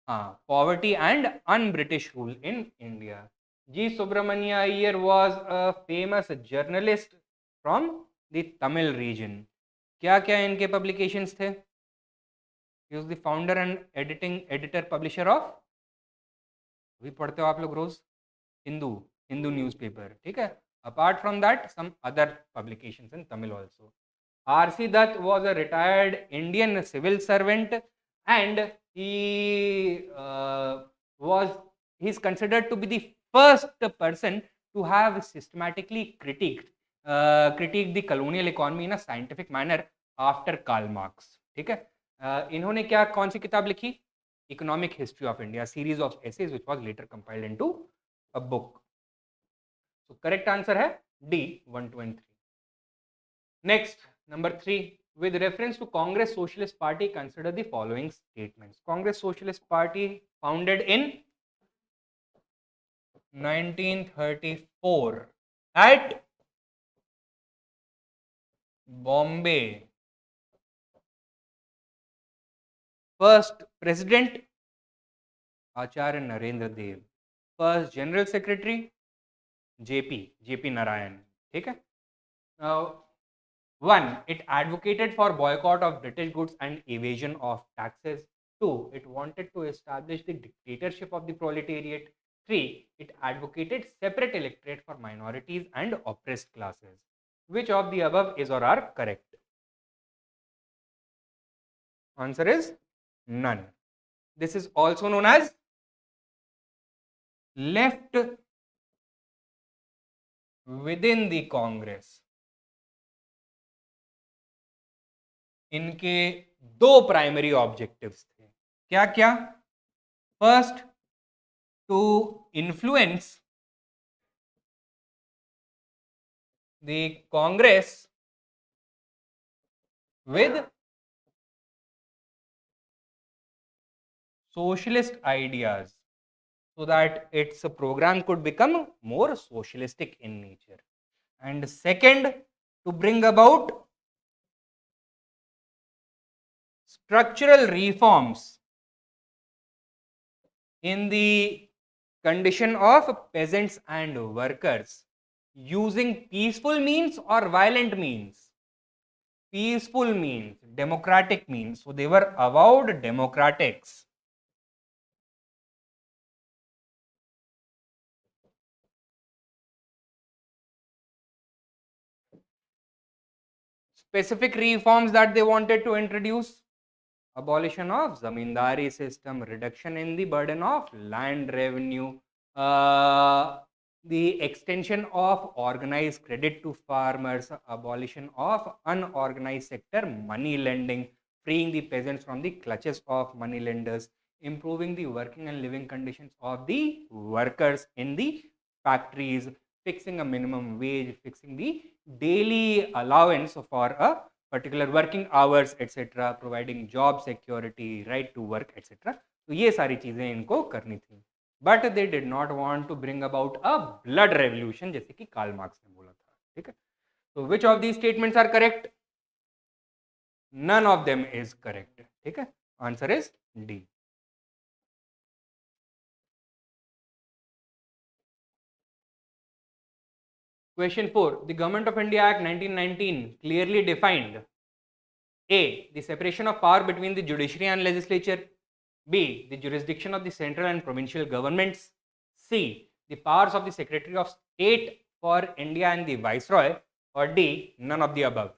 हाँ, poverty and un British rule in India. G. Subramania Iyer was a famous journalist from the Tamil region. क्या क्या इनके publications थे? He was the founder and editor publisher of, अभी पढ़ते हो आप लोग रोज, हिंदू न्यूज़पेपर, ठीक है. Apart from that, some other publications in Tamil also. R.C. Dutt was a retired Indian civil servant, and he is considered to be the first person to have systematically critiqued the colonial economy in a scientific manner after Karl Marx. ठीक है. इन्होंने क्या कौन सी किताब लिखी? Economic History of India, series of essays which was later compiled into a book. So correct answer है D, 1, 2 and 3. Next, number 3, with reference to Congress Socialist Party, consider the following statements. Congress Socialist Party founded in 1934 at Bombay. First President Acharya Narendra Dev. First General Secretary JP Narayan. ठीक है. Now, 1, it advocated for boycott of British goods and evasion of taxes. 2, it wanted to establish the dictatorship of the proletariat. 3, it advocated separate electorate for minorities and oppressed classes. Which of the above is or are correct? Answer is none. This is also known as left within the Congress. इनके 2 primary objectives थे. क्या क्या? First, to influence the Congress with socialist ideas so that its program could become more socialistic in nature. And second, to bring about structural reforms in the condition of peasants and workers using peaceful means or violent means. Peaceful means, democratic means. So they were avowed democratics. Specific reforms that they wanted to introduce: abolition of zamindari system, reduction in the burden of land revenue, the extension of organized credit to farmers, abolition of unorganized sector money lending, freeing the peasants from the clutches of money lenders, improving the working and living conditions of the workers in the factories, fixing a minimum wage, fixing the daily allowance for a particular working hours, etc., providing job security, right to work, etc. तो ये सारी चीजें इनको करनी थी. But they did not want to bring about a blood revolution जैसे कि Karl Marx ने बोला था. ठीक है. So which of these statements are correct? None of them is correct. ठीक है. Answer is D. Question 4. The Government of India Act 1919 clearly defined A, the separation of power between the judiciary and legislature. B, the jurisdiction of the central and provincial governments. C, the powers of the Secretary of State for India and the Viceroy. Or D, none of the above.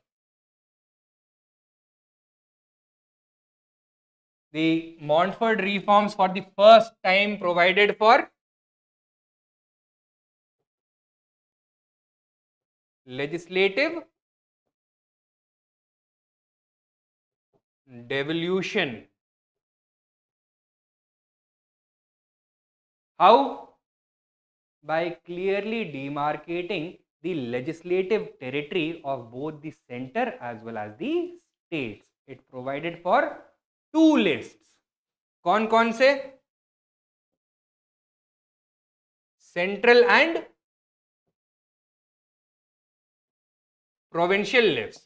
The Montfort reforms for the first time provided for legislative devolution. How? By clearly demarcating the legislative territory of both the center as well as the states. It provided for two lists. कौन से? Central and provincial lists.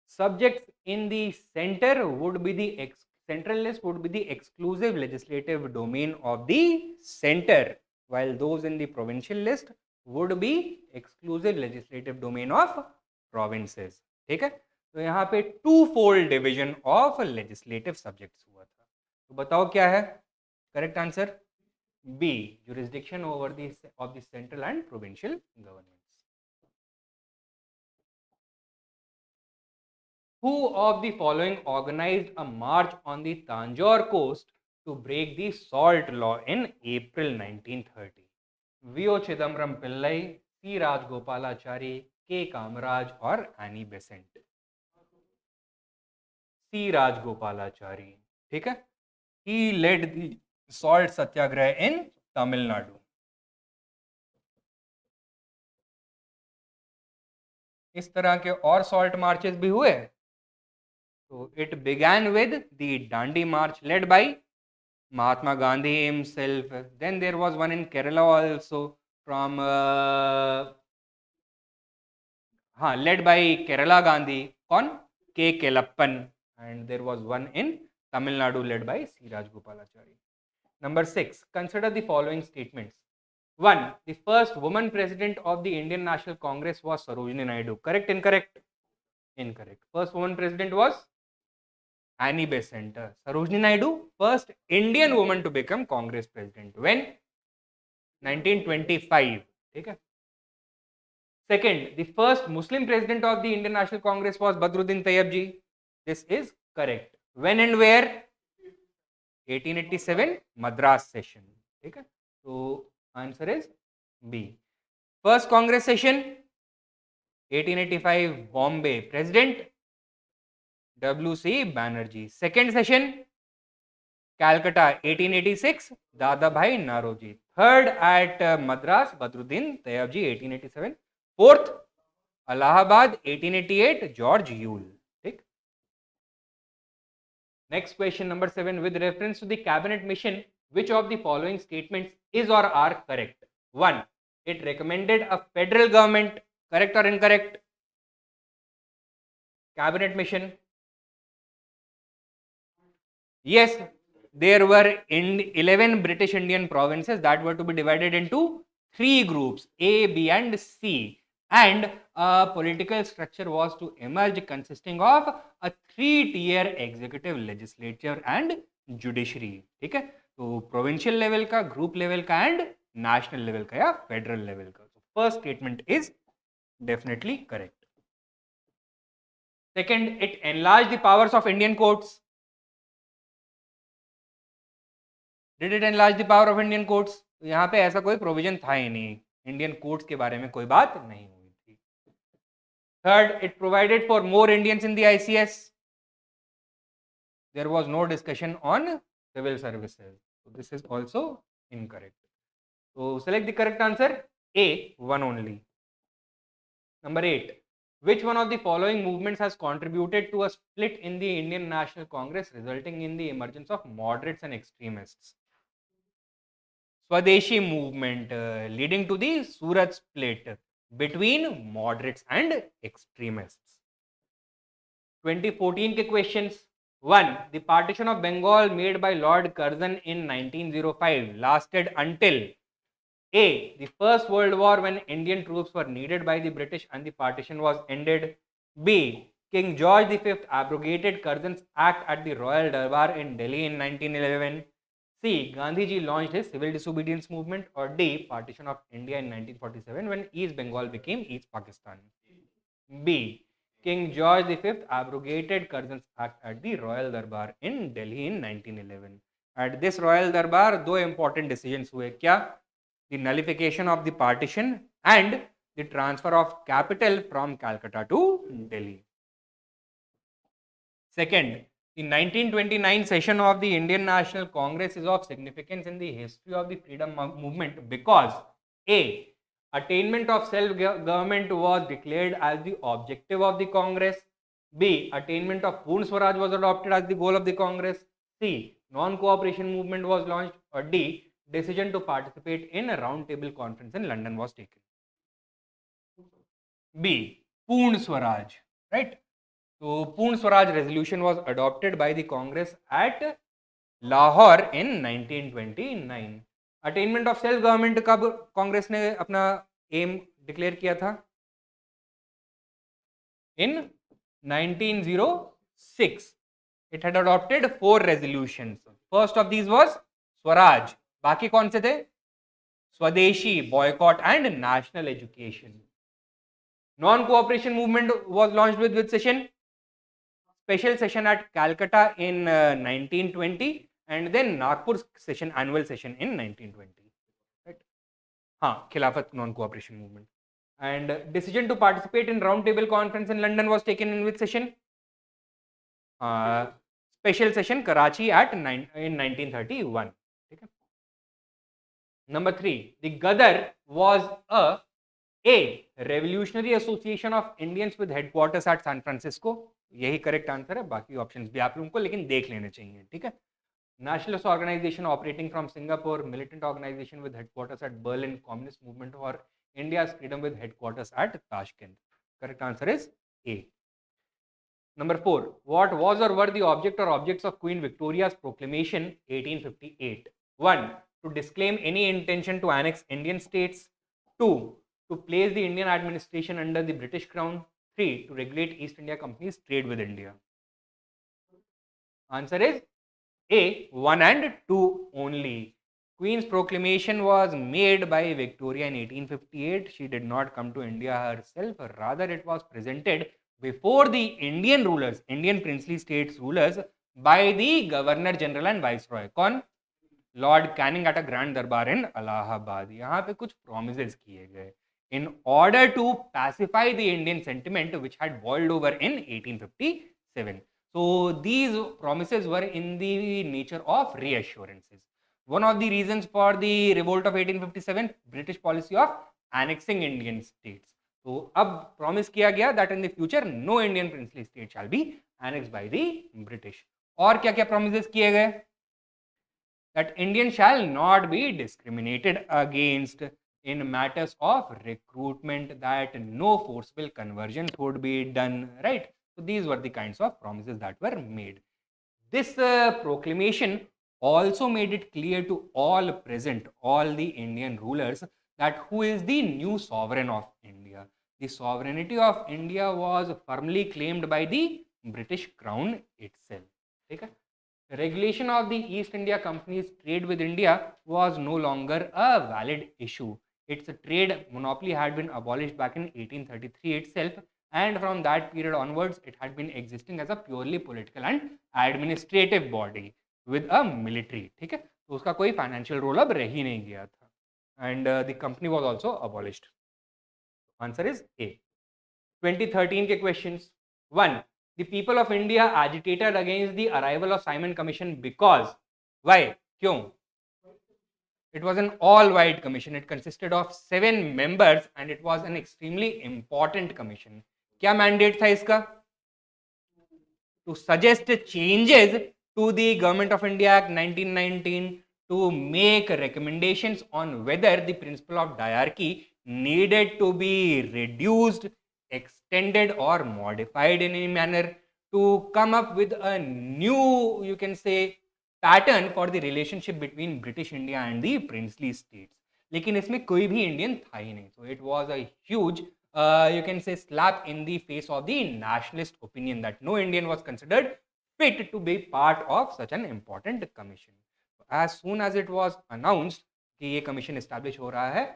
Subjects in the center would be the central list would be the exclusive legislative domain of the center, while those in the provincial list would be exclusive legislative domain of provinces. ठीक है, तो यहाँ पे twofold division of legislative subjects हुआ था. तो बताओ क्या है correct answer? B, jurisdiction over the of the central and provincial governments. Who of the following organized a march on the Tanjore coast to break the salt law in April 1930? V.O. Chidambaram Pillai, C. Rajgopalachari, K. Kamaraj और Annie Besant? C. Rajgopalachari. ठीक है, he led the salt Satyagraha in Tamil Nadu. इस तरह के और salt marches भी हुए. So it began with the Dandi March led by Mahatma Gandhi himself. Then there was one in Kerala also from led by Kerala Gandhi, कौन? K. Kelappan. And there was one in Tamil Nadu led by C. Rajgopalachari. Number 6. Consider the following statements. 1. The first woman president of the Indian National Congress was Sarojini Naidu. Correct? Incorrect? Incorrect. First woman president was Annie Besant. Sarojini Naidu, first Indian woman to become Congress president. When? 1925. Okay. Second, the first Muslim president of the Indian National Congress was Badruddin Tayyab. This is correct. When and where? 1887 Madras session. Okay. So answer is B. First Congress session 1885 Bombay. President W.C. Banerjee. Second session Calcutta 1886 Dadabhai Naroji. Third at Madras Badruddin Tayyabji 1887. Fourth Allahabad 1888 George Yule. ठीक. Next question number 7. With reference to the cabinet mission, which of the following statements is or are correct? 1. It recommended a federal government. Correct or incorrect? Cabinet mission. Yes, there were 11 British Indian provinces that were to be divided into 3 groups, A, B and C, and a political structure was to emerge consisting of a 3-tier executive, legislature and judiciary. ठीक है, तो provincial level का, group level का and national level का या federal level का. So first statement is definitely correct. Second, it enlarged the powers of Indian courts. Did it enlarge the power of Indian courts? यहाँ पे ऐसा कोई provision था ही नहीं, इंडियन कोर्ट्स के बारे में कोई बात नहीं हुई थी. Third, it provided for more Indians in the ICS. There was no discussion on civil services. So this is also incorrect. So select the correct answer. A, one only. Number 8. Which one of the following movements has contributed to a split in the Indian National Congress resulting in the emergence of moderates and extremists? Swadeshi movement leading to the Surat split between moderates and extremists. 2014 के questions. 1. The partition of Bengal made by Lord Curzon in 1905 lasted until A. The First World War, when Indian troops were needed by the British and the partition was ended. B. King George V abrogated Curzon's act at the Royal Darbar in Delhi in 1911. C. Gandhiji launched his civil disobedience movement. Or D. Partition of India in 1947 when East Bengal became East Pakistan. B. King George V abrogated Curzon's Act at the Royal Darbar in Delhi in 1911. At this Royal Darbar, दो important decisions हुए क्या? The nullification of the partition and the transfer of capital from Calcutta to Delhi. Second, the 1929 session of the Indian National Congress is of significance in the history of the freedom movement because A. Attainment of self-government was declared as the objective of the Congress. B. Attainment of Purna Swaraj was adopted as the goal of the Congress. C. Non-cooperation movement was launched. Or D. Decision to participate in a round-table conference in London was taken. B. Purna Swaraj, right? So, Purna Swaraj resolution was adopted by the Congress at Lahore in 1929. Attainment of self government कब कांग्रेस ने अपना M declare किया था? In 1906. It had adopted 4 resolutions. First of these was Swaraj. बाकी कौन से थे? Swadeshi, boycott and national education. Non-cooperation movement was launched with which session? Special session at Calcutta in 1920 and then Nagpur session, annual session in 1920. Right? हाँ, Khilafat non-cooperation movement. And decision to participate in round table conference in London was taken in which session? Special session Karachi in 1931. Okay. Number 3, the Gadar was a revolutionary association of Indians with headquarters at San Francisco. यही correct answer है, बाकी options भी आप लोगों को लेकिन देख लेने चाहिए, ठीक है. Nationalist organization operating from Singapore, militant organization with headquarters at Berlin, communist movement for India's freedom with headquarters at Tashkent. Correct answer is A. Number 4, what was or were the object or objects of Queen Victoria's proclamation 1858? 1, to disclaim any intention to annex Indian states. 2, to place the Indian administration under the British Crown. 3, to regulate East India Company's trade with India. Answer is A, 1 and 2 only. Queen's proclamation was made by Victoria in 1858. She did not come to India herself. Rather, it was presented before the Indian rulers, Indian princely states rulers, by the Governor General and Viceroy. कौन? Lord Canning at a Grand Darbar in Allahabad. यहाँ पे कुछ promises किए गए in order to pacify the Indian sentiment which had boiled over in 1857. So these promises were in the nature of reassurances. One of the reasons for the revolt of 1857, British policy of annexing Indian states. So अब promise किया गया that in the future no Indian princely state shall be annexed by the British. और क्या क्या promises किए गए? That Indians shall not be discriminated against in matters of recruitment, that no forcible conversions would be done, right? So these were the kinds of promises that were made. This proclamation also made it clear to all present, all the Indian rulers, that who is the new sovereign of India. The sovereignty of India was firmly claimed by the British Crown itself. Okay? Regulation of the East India Company's trade with India was no longer a valid issue. Its trade monopoly had been abolished back in 1833 itself, and from that period onwards, it had been existing as a purely political and administrative body with a military. ठीक है, तो उसका कोई financial role अब रह ही नहीं गया था, and the company was also abolished. Answer is A. 2013 के questions. 1. The people of India agitated against the arrival of Simon Commission because why? क्यों? It was an all-white commission. It consisted of 7 members and it was an extremely important commission. क्या mandate था इसका? To suggest changes to the Government of India Act 1919, to make recommendations on whether the principle of diarchy needed to be reduced, extended or modified in any manner, to come up with a new, you can say, pattern for the relationship between British India and the princely states. लेकिन इसमें कोई भी Indian था ही नहीं. So it was a huge, you can say, slap in the face of the nationalist opinion that no Indian was considered fit to be part of such an important commission. As soon as it was announced कि ये commission establish हो रहा है,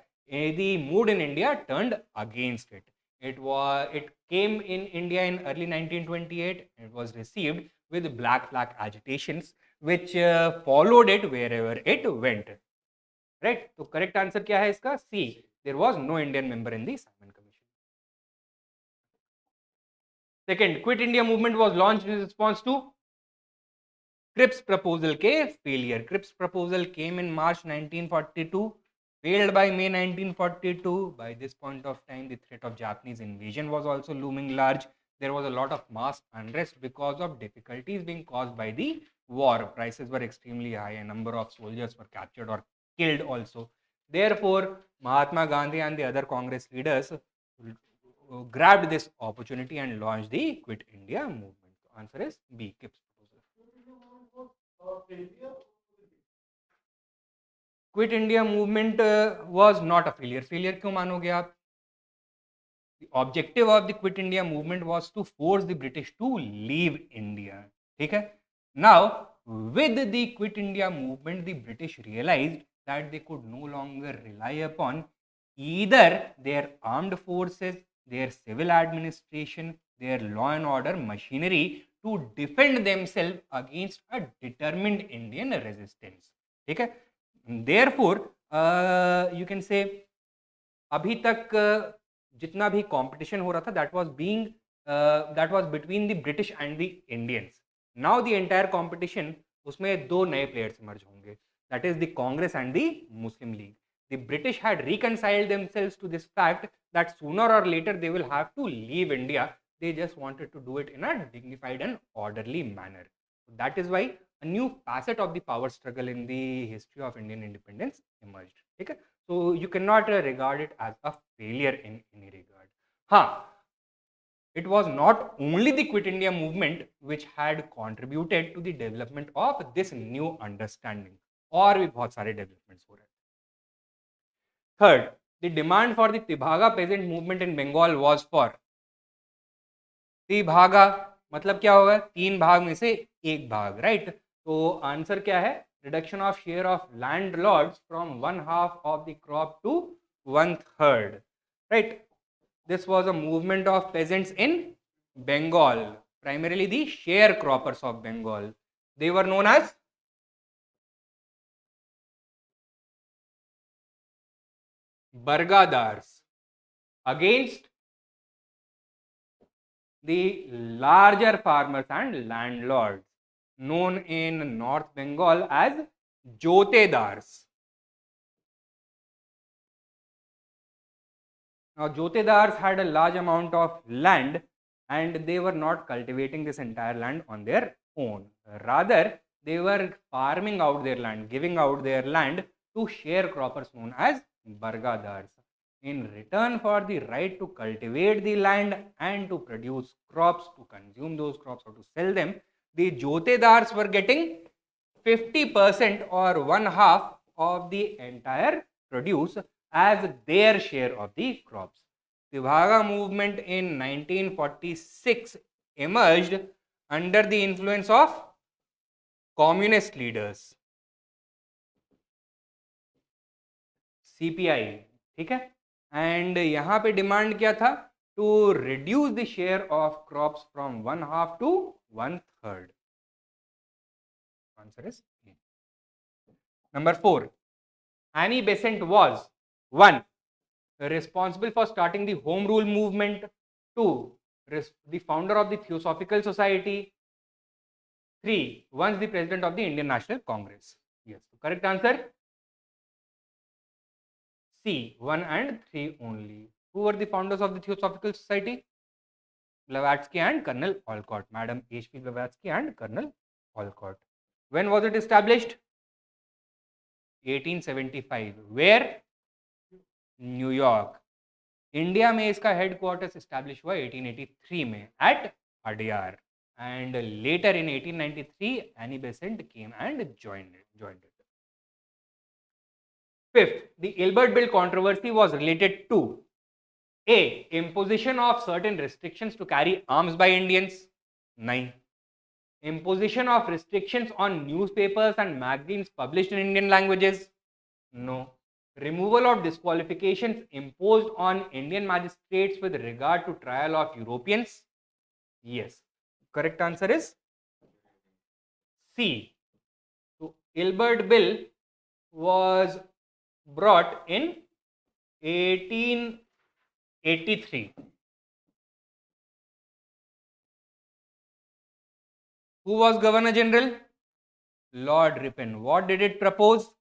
the mood in India turned against it. It came in India in early 1928. It was received with black flag agitations, which followed it wherever it went. Right? So correct answer क्या है इसका? C. There was no Indian member in the Simon Commission. Second, Quit India movement was launched in response to Cripps proposal के failure. Cripps proposal came in March 1942, failed by May 1942. By this point of time, the threat of Japanese invasion was also looming large. There was a lot of mass unrest because of difficulties being caused by the war. Prices were extremely high. A number of soldiers were captured or killed also. Therefore, Mahatma Gandhi and the other Congress leaders grabbed this opportunity and launched the Quit India movement. The answer is B. Cripps proposal. Quit India movement was not a failure. Failure क्यों मानोगे आप? The objective of the Quit India movement was to force the British to leave India. ठीक है? Now, with the Quit India movement, the British realized that they could no longer rely upon either their armed forces, their civil administration, their law and order machinery to defend themselves against a determined Indian resistance. ठीक है? Therefore, you can say अभी तक जितना भी competition हो रहा था that was between the British and the Indians. Now the entire competition उसमें दो नए players emerge होंगे. That is the Congress and the Muslim League. The British had reconciled themselves to this fact that sooner or later they will have to leave India. They just wanted to do it in a dignified and orderly manner. That is why a new facet of the power struggle in the history of Indian independence emerged. Okay? So you cannot regard it as a failure in any regard. It was not only the Quit India movement which had contributed to the development of this new understanding. और भी बहुत सारे developments हो रहे हैं. Third, the demand for the Tibhaga peasant movement in Bengal was for Tibhaga मतलब क्या होगा? 3 भाग में से 1 भाग, राइट? तो आंसर क्या है? Reduction of share of landlords from 1/2 of the crop to 1/3, right? This was a movement of peasants in Bengal, primarily the sharecroppers of Bengal. They were known as Bargadars against the larger farmers and landlords known in North Bengal as Jotedars. Now, Jotedars had a large amount of land and they were not cultivating this entire land on their own. Rather, they were farming out their land, giving out their land to sharecroppers known as Bargadars. In return for the right to cultivate the land and to produce crops, to consume those crops or to sell them, the Jotedars were getting 50% or 1/2 of the entire produce as their share of the crops. The Tibhaga movement in 1946 emerged under the influence of communist leaders, CPI, ठीक है? And यहाँ पे demand क्या था? To reduce the share of crops from 1/2 to 1/3. Answer is A. Number 4. Annie Besant was 1. responsible for starting the Home Rule movement. 2. the founder of the Theosophical Society. 3. once the president of the Indian National Congress. Yes, correct answer C. 1 and 3 only. Who were the founders of the Theosophical Society? Blavatsky and Colonel Olcott. Madam H.P. Blavatsky and Colonel Olcott. When was it established? 1875. Where? New York. India में इसका headquarters establish हुआ 1883 में at Adyar, and later in 1893 Annie Besant came and joined it. Fifth, the Ilbert Bill controversy was related to A. imposition of certain restrictions to carry arms by Indians. 9. imposition of restrictions on newspapers and magazines published in Indian languages. No. removal of disqualifications imposed on Indian magistrates with regard to trial of Europeans? Yes. Correct answer is C. So, Ilbert Bill was brought in 1883. Who was Governor General? Lord Ripon. What did it propose?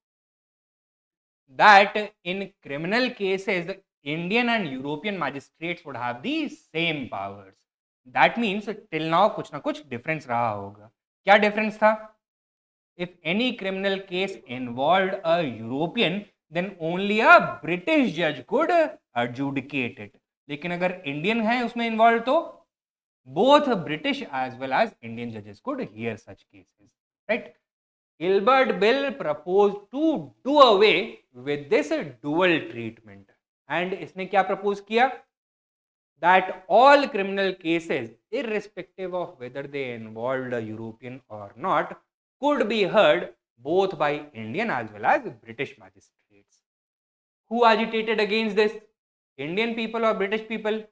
That in criminal cases, the Indian and European magistrates would have the same powers. That means till now कुछ ना कुछ difference रहा होगा. क्या difference था? If any criminal case involved a European, then only a British judge could adjudicate it. लेकिन अगर Indian है उसमें involved तो both British as well as Indian judges could hear such cases, right? Ilbert Bill proposed to do away with this dual treatment, and इसने क्या propose किया? That all criminal cases, irrespective of whether they involved a European or not, could be heard both by Indian as well as British magistrates. Who agitated against this? Indian people or British people?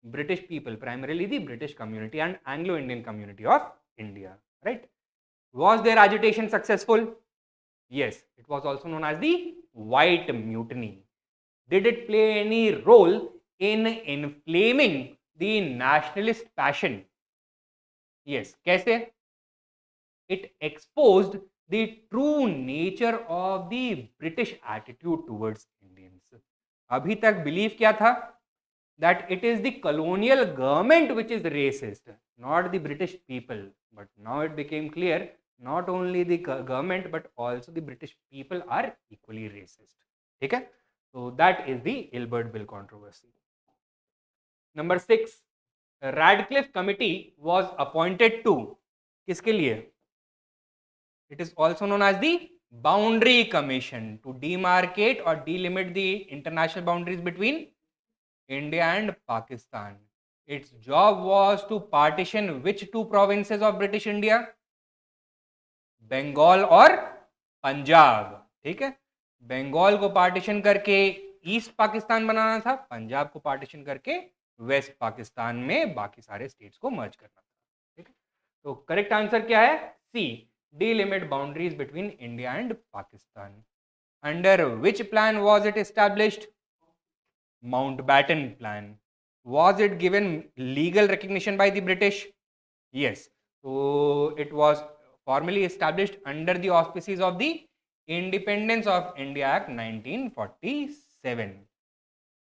British people, primarily the British community and Anglo-Indian community of India, right? Was their agitation successful? Yes, it was also known as the White Mutiny. Did it play any role in inflaming the nationalist passion? Yes, कैसे? It exposed the true nature of the British attitude towards Indians. अभी तक belief क्या था? That it is the colonial government which is racist, not the British people. But now it became clear, not only the government but also the British people are equally racist. ठीक है? So that is the Ilbert Bill controversy. Number 6, Radcliffe Committee was appointed to, किसके लिए? It is also known as the Boundary Commission, to demarcate or delimit the international boundaries between India and Pakistan. Its job was to partition which two provinces of British India? Bengal और पंजाब. ठीक है, बंगाल को partition करके east Pakistan बनाना था, पंजाब को partition करके waste Pakistan में बाकी सारे स्टेट्स को मर्ज करना था. ठीक है, तो करेक्ट आंसर क्या है? सी, delimit boundaries between India and Pakistan. Under which plan was it established? Mountbatten Plan. Was it given legal recognition by the British? Yes. So it was formally established under the auspices of the Independence of India Act 1947.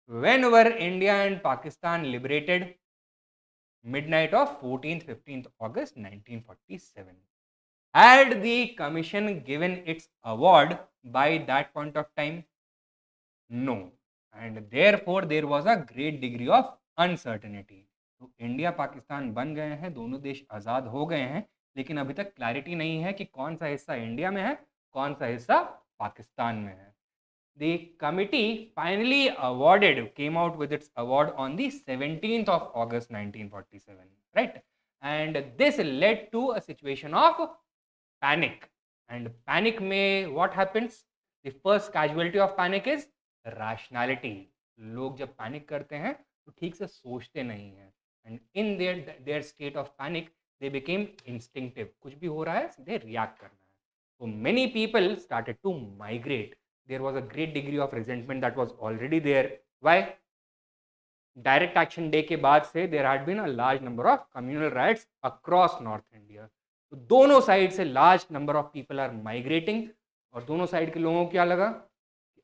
When were India and Pakistan liberated? Midnight of 14th-15th August 1947. Had the commission given its award by that point of time? No. And therefore there was a great degree of uncertainty. तो India Pakistan बन गए हैं, दोनों देश आज़ाद हो गए हैं, लेकिन अभी तक क्लैरिटी नहीं है कि कौन सा हिस्सा इंडिया में है, कौन सा हिस्सा पाकिस्तान में है. The committee finally came out with its award on the 17th of August 1947, right? And this led to a situation of panic. And panic में what happens? The first casualty of panic is rationality. लोग जब panic करते हैं तो ठीक से सोचते नहीं हैं. And in their state of panic, they became instinctive. कुछ भी हो रहा है सीधे react करना है. So many people started to migrate. There was a great degree of resentment that was already there. Why? Direct Action Day के बाद से there had been a large number of communal riots across North India. तो दोनों side से large number of people are migrating, और दोनों side के लोगों को क्या लगा?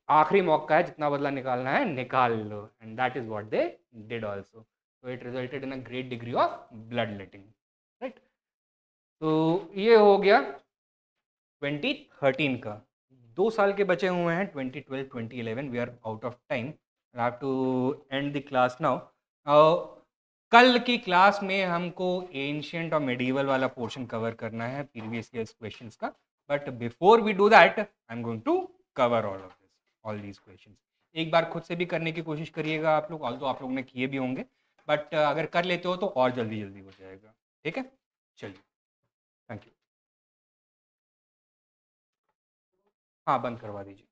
आखिरी मौका है, जितना बदला निकालना है निकाल लो. And that is what they did also. So it resulted in a great degree of bloodletting, right? तो ये हो गया 2013 का. 2 साल के बचे हुए हैं, 2012, 2011. We are out of time. I have to end the class now. कल की क्लास में हमको एंशियंट और मेडिवल वाला पोर्शन कवर करना है, प्रीवियस ईयर्स क्वेश्चंस का. But before we do that, I am going to cover all these questions. एक बार खुद से भी करने की कोशिश करिएगा आप लोग, ऑल्दो आप लोगों ने किए भी होंगे, बट अगर कर लेते हो तो और जल्दी हो जाएगा. ठीक है, चलिए, थैंक यू. हाँ, बंद करवा दीजिए.